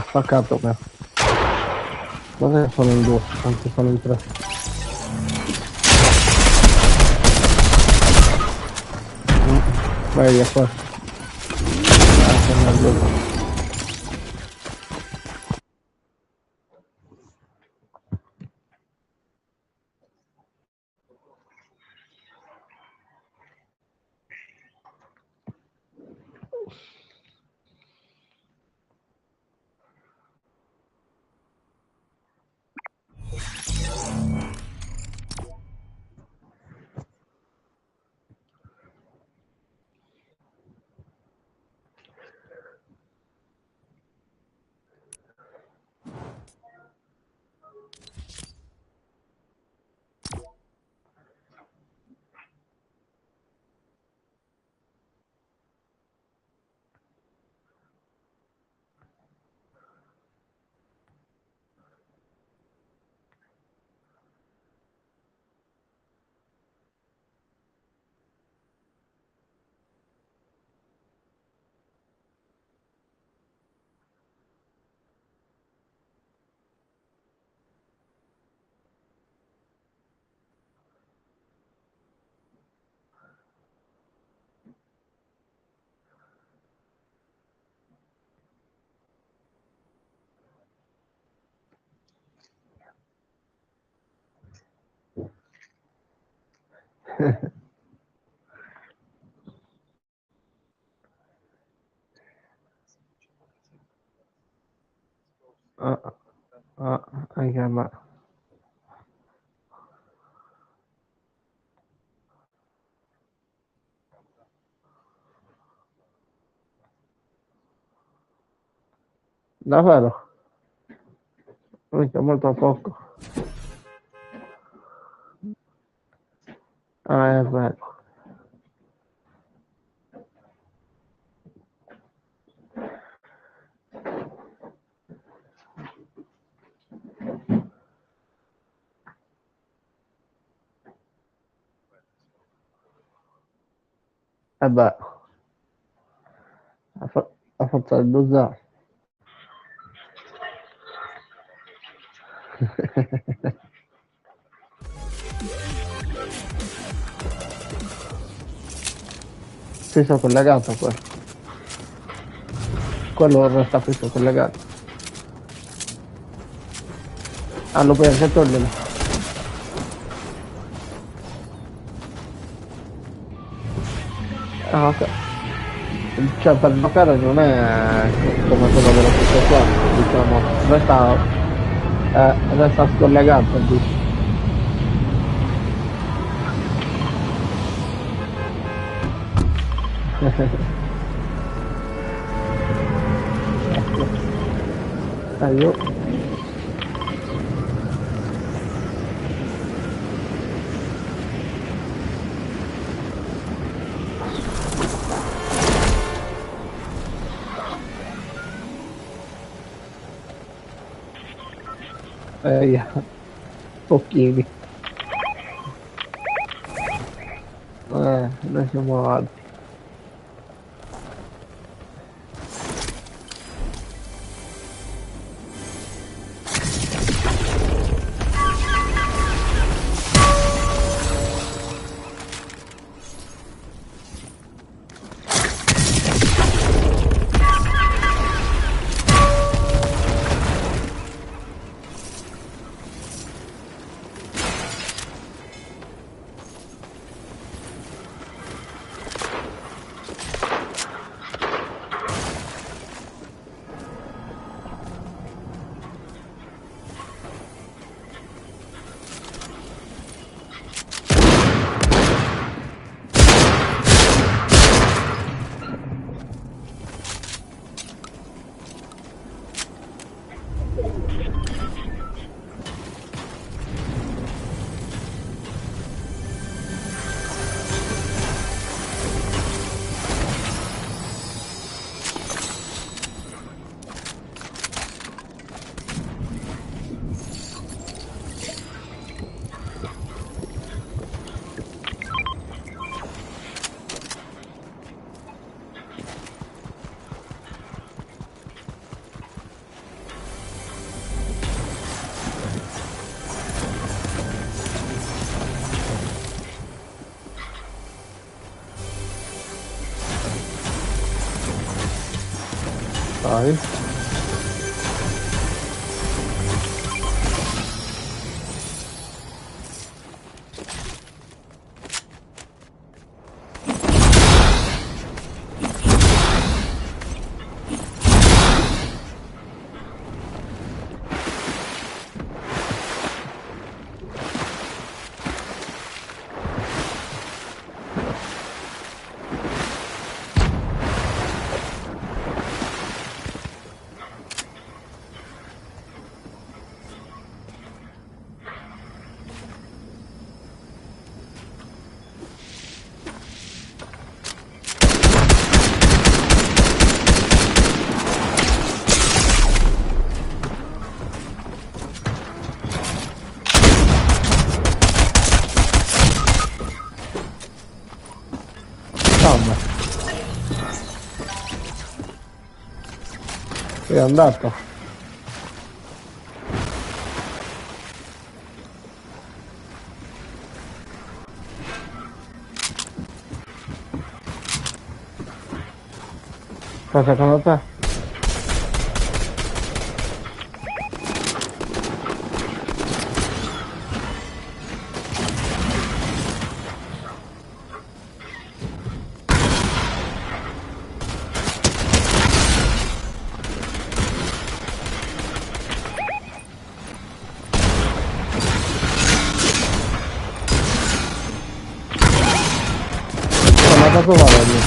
Spaccato me. Guarda che sono in due, anzi sono in tre. Vai via qua. Anche a me. Davvero? Mica molto poco. Ah, è vero. Eh beh, ha fatto il dosare. Fisso collegato quello. Quello resta fisso collegato. Ah, lo puoi anche togliere. Ah, ok. Cioè, per giocare non è come quello dello stesso qua, diciamo. Resta scollegato, dici. Io io, pochini. Noi siamo alti. Vai. Insomma, è andato. Cosa secondo te? Cosa vale lì?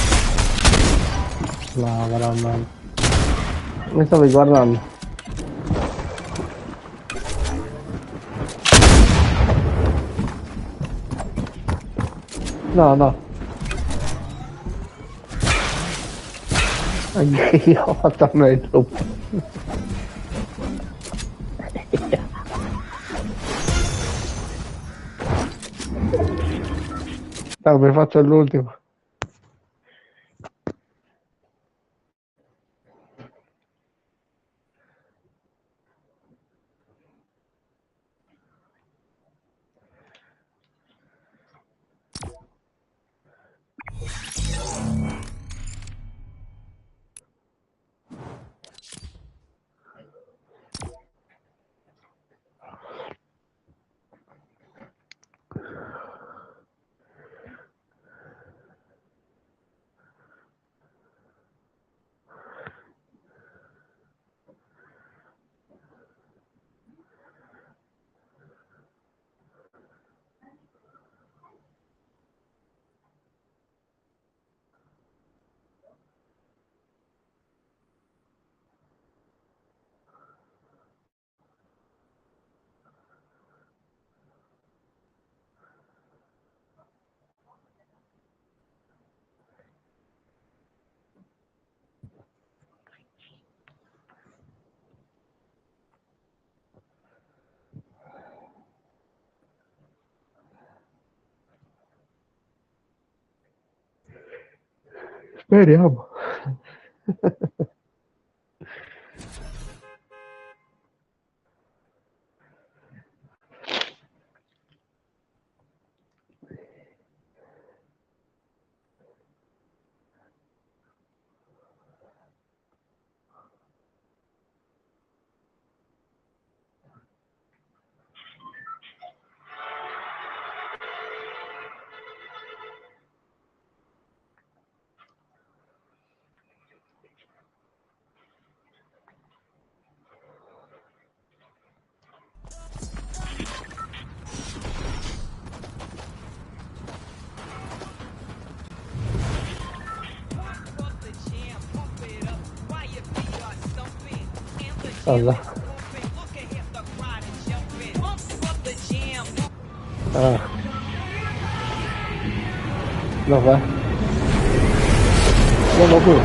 No, veramente. Mi stavi guardando. No, no. Anche io ho fatto a me troppo. Dai, mi faccio l'ultimo. Speriamo. Cosa? Ah, dov'è? Andiamo qui.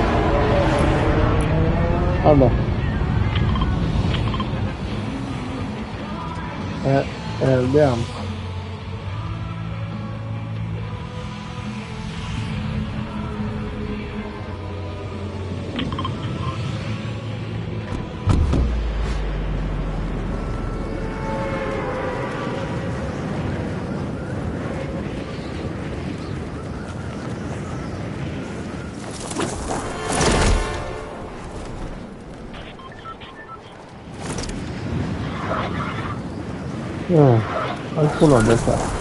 Allora. Andiamo. Qualcuno deve fare.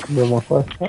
Abbiamo questo.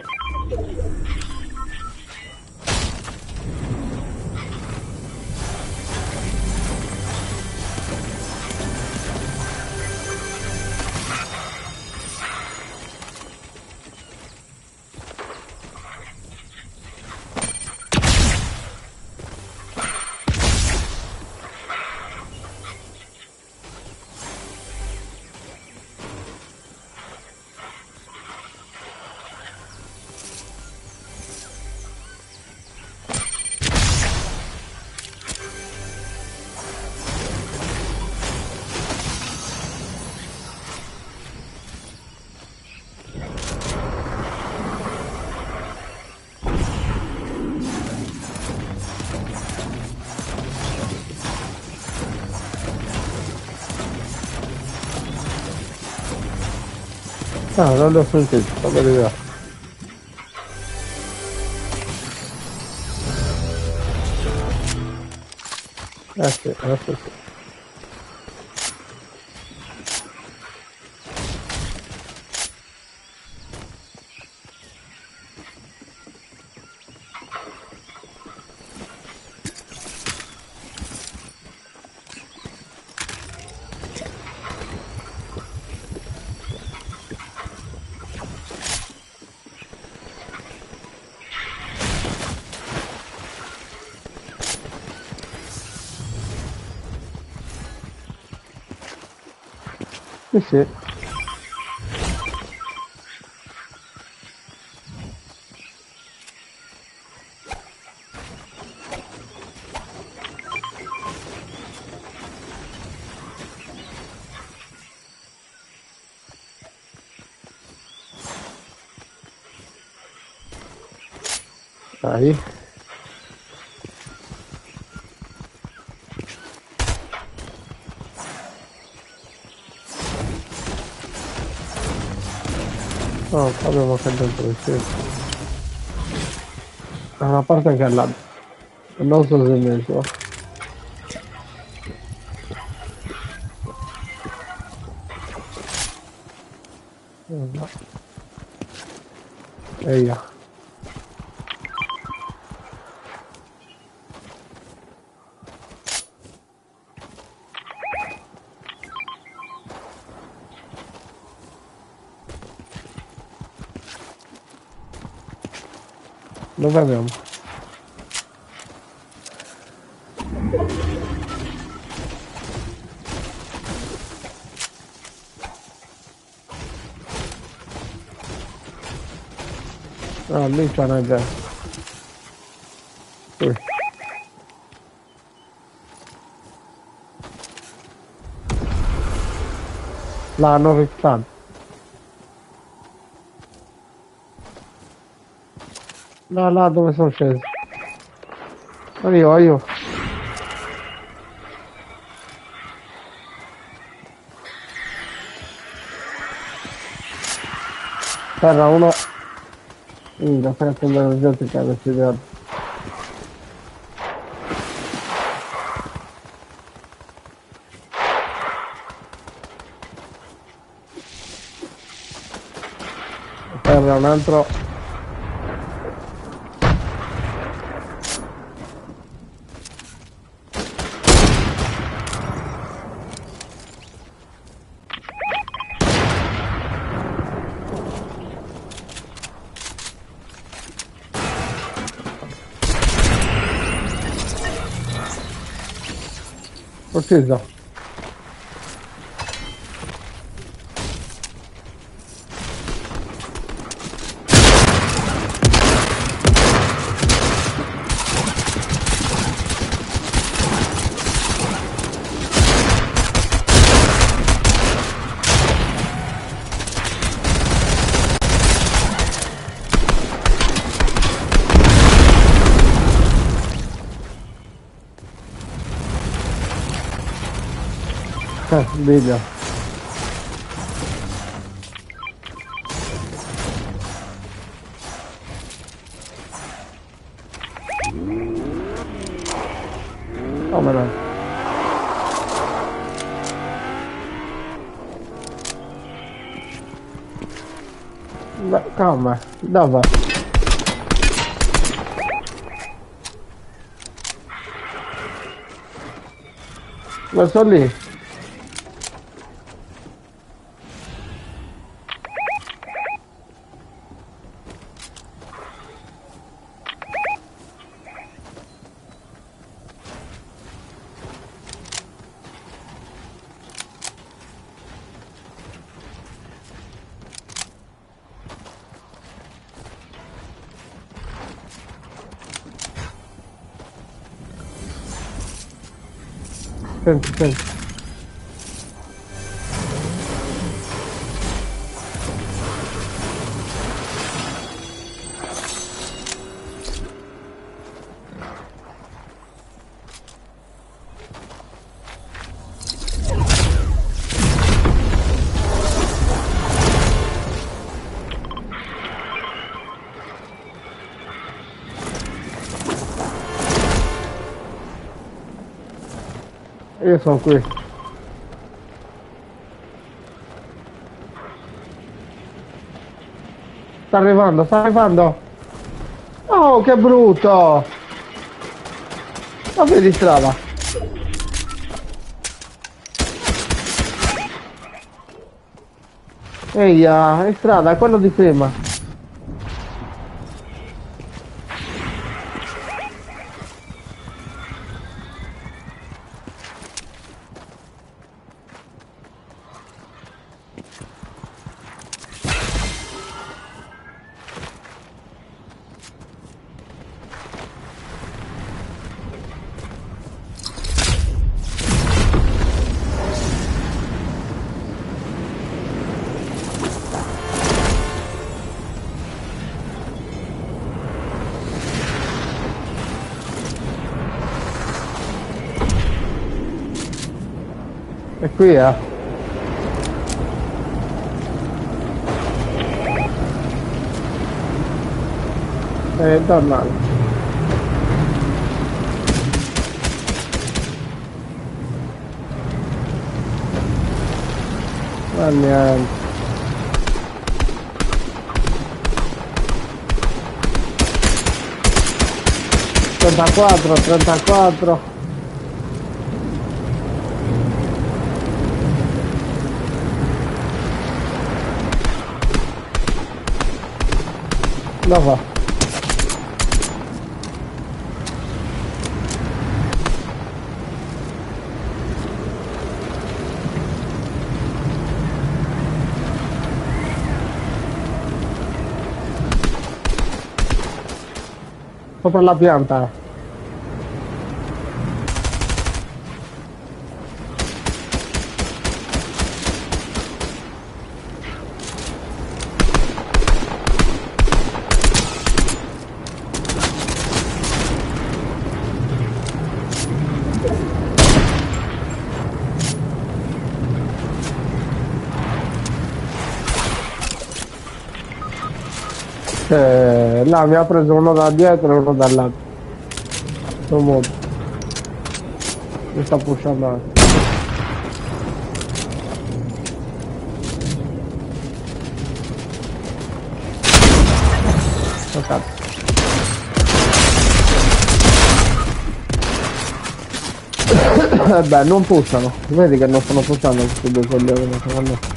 Ah, non l'ho sentito, sto per vedere. Sì, adesso sì. Sì, sì. Dai. No, abbiamo che dentro, sì. Da una parte anche all'altra. Non so se ne so. No. Eia. Dove abbiamo? Ah, lì c'è una gente. Sì. Là, non restante. Là, là dove sono sceso. Io. Terra uno. Da fai attendere la gente che ha deciso. Terra un altro. Ucciso. Video. Come no? Calma, dove? Verso lì. Senti. Io sono qui. Sta arrivando, sta arrivando. Oh, che brutto! Ma vedi strada. Eia, è strada, è quello di prima. È qui, eh. È normale. Ma niente. 34, 34. Lo fa. Sopra la pianta. Là mi ha preso uno da dietro e uno da lato. Non molto. Mi sta pushando anche. Oh, cazzo. Beh, non pushano. Vedi che non stanno pushando questi due coglioni, secondo me.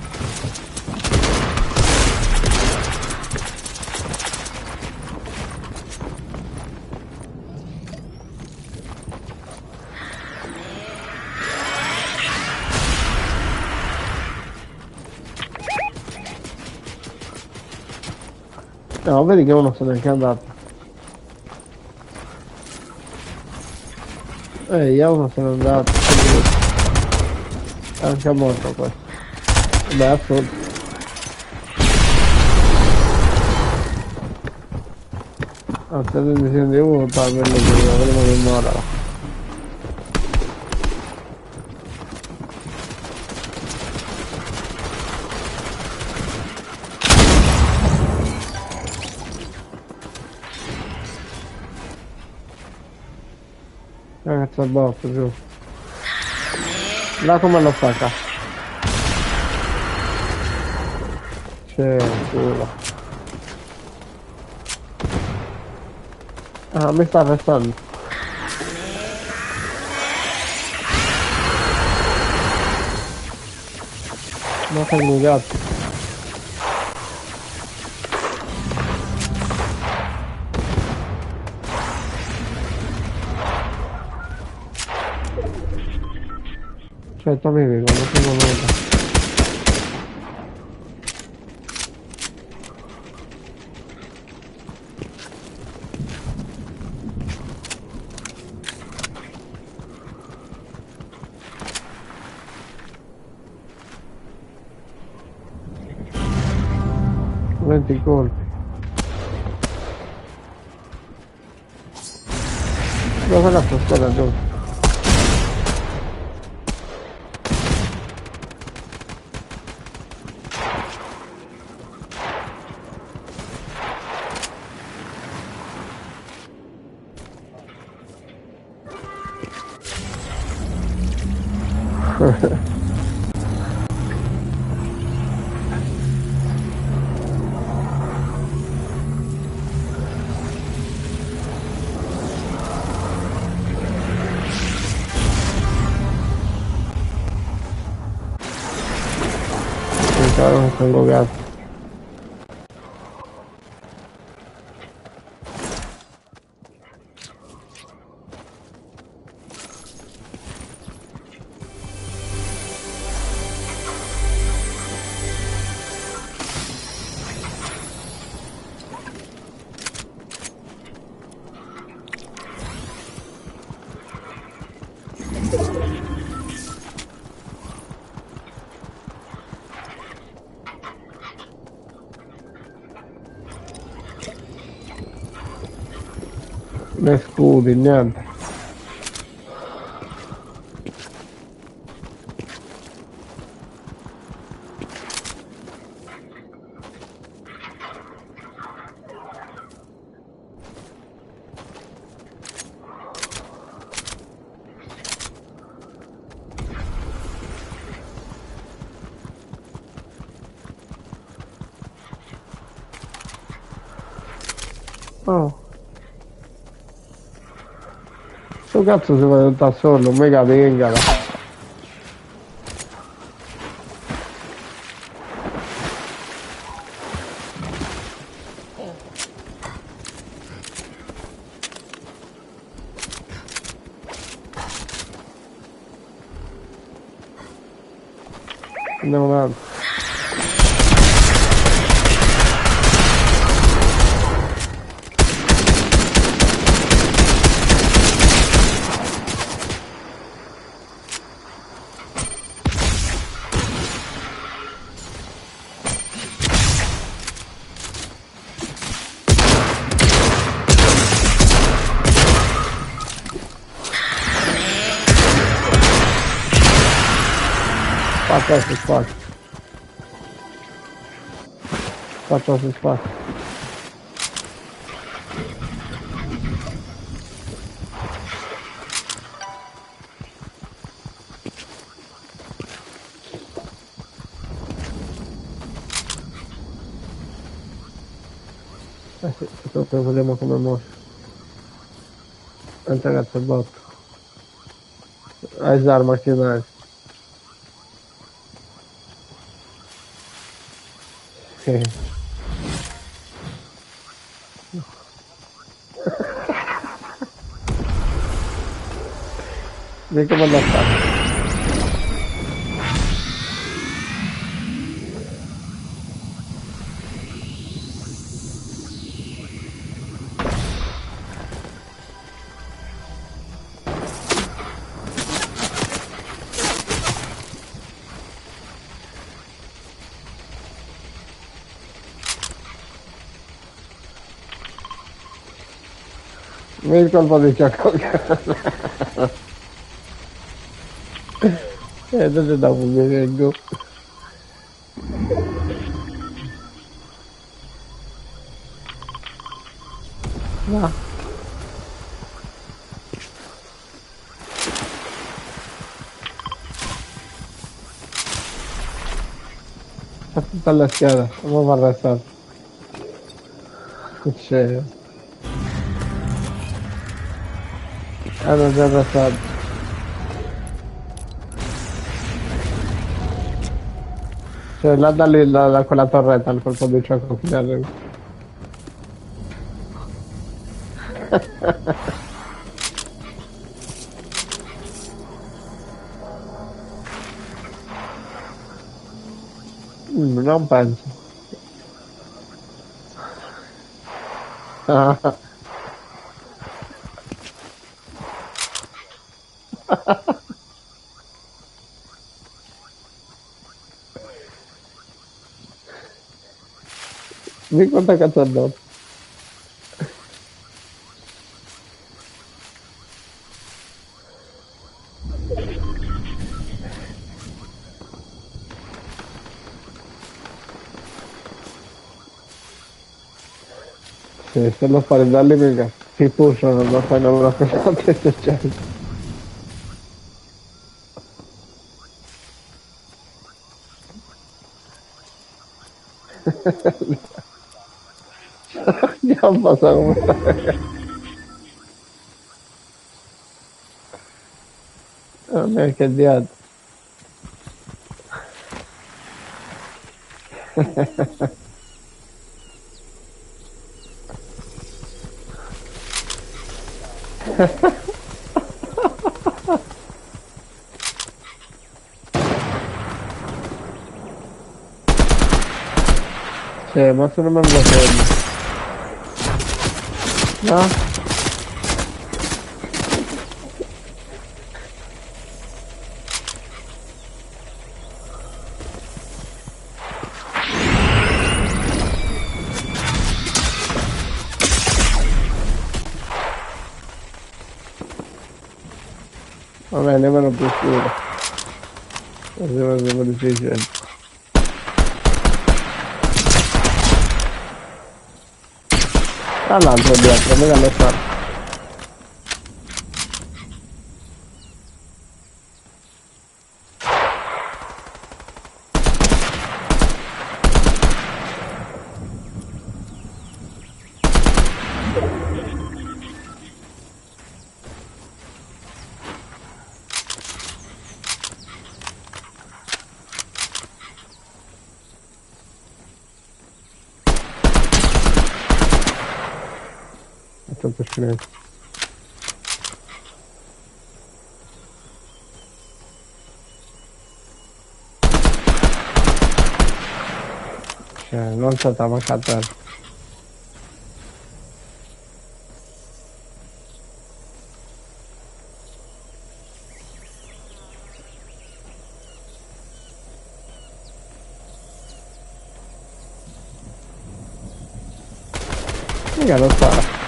No, vedi che uno se n'è anche andato. Io uno se n'è andato. È anche morto questo. Beh, assurdo. Anzi, mi senti uno, quello che vedremo che muore. Cazzo botto giù. Là come lo stacca? C'è culo. Ah, mi sta arrestando. Ma che un gatto. Aspetta, mi vedo, non sono venuto. Venti colpi. Dove la scuola giù? Non tengo gatto. Ne scudi, niente. Oh. Sto cazzo si va da solo, mega vengala. Andiamo avanti. Spacca si spacca. Spacca si spacca. Sì, proprio vediamo come muore. Anche cazzo il botto. Hai arma che dai. Sì. Vedi come l'ha fatto. Il colpo di ciocco. Dove da un vengo. No. Sta tutta la schiena, non va arrestato. Che c'è? Hanno già arrestato. Cioè là da lì, da quella torretta, il colpo di ciocco che gli arriva. Non penso. Ah. Mi conta cazzo addosso. Sì, se lo fare dalle mega si pushano, non fanno una cosa che succede. Ya pasa como está. Non è che diavolo. Cioè, ma se non me lo fermo. No? Vabbè, nemmeno più scuro. Sembra difficile. Tra l'altro dietro, vedi alle fa. È troppo scienza. Cioè, non c'è stata mancata. Mica lo sa.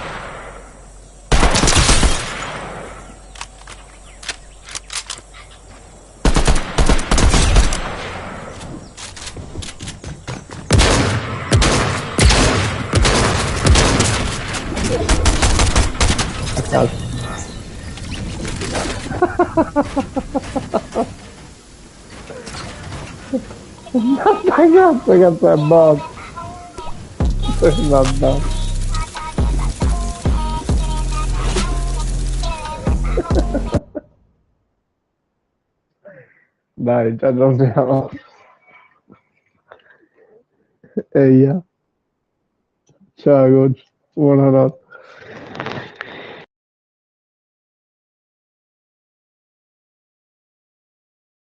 A caso. Ma cazzo è bot? Vabbè. Dai, ci aggiorniamo. Eia. Ciao, coach. Buonanotte.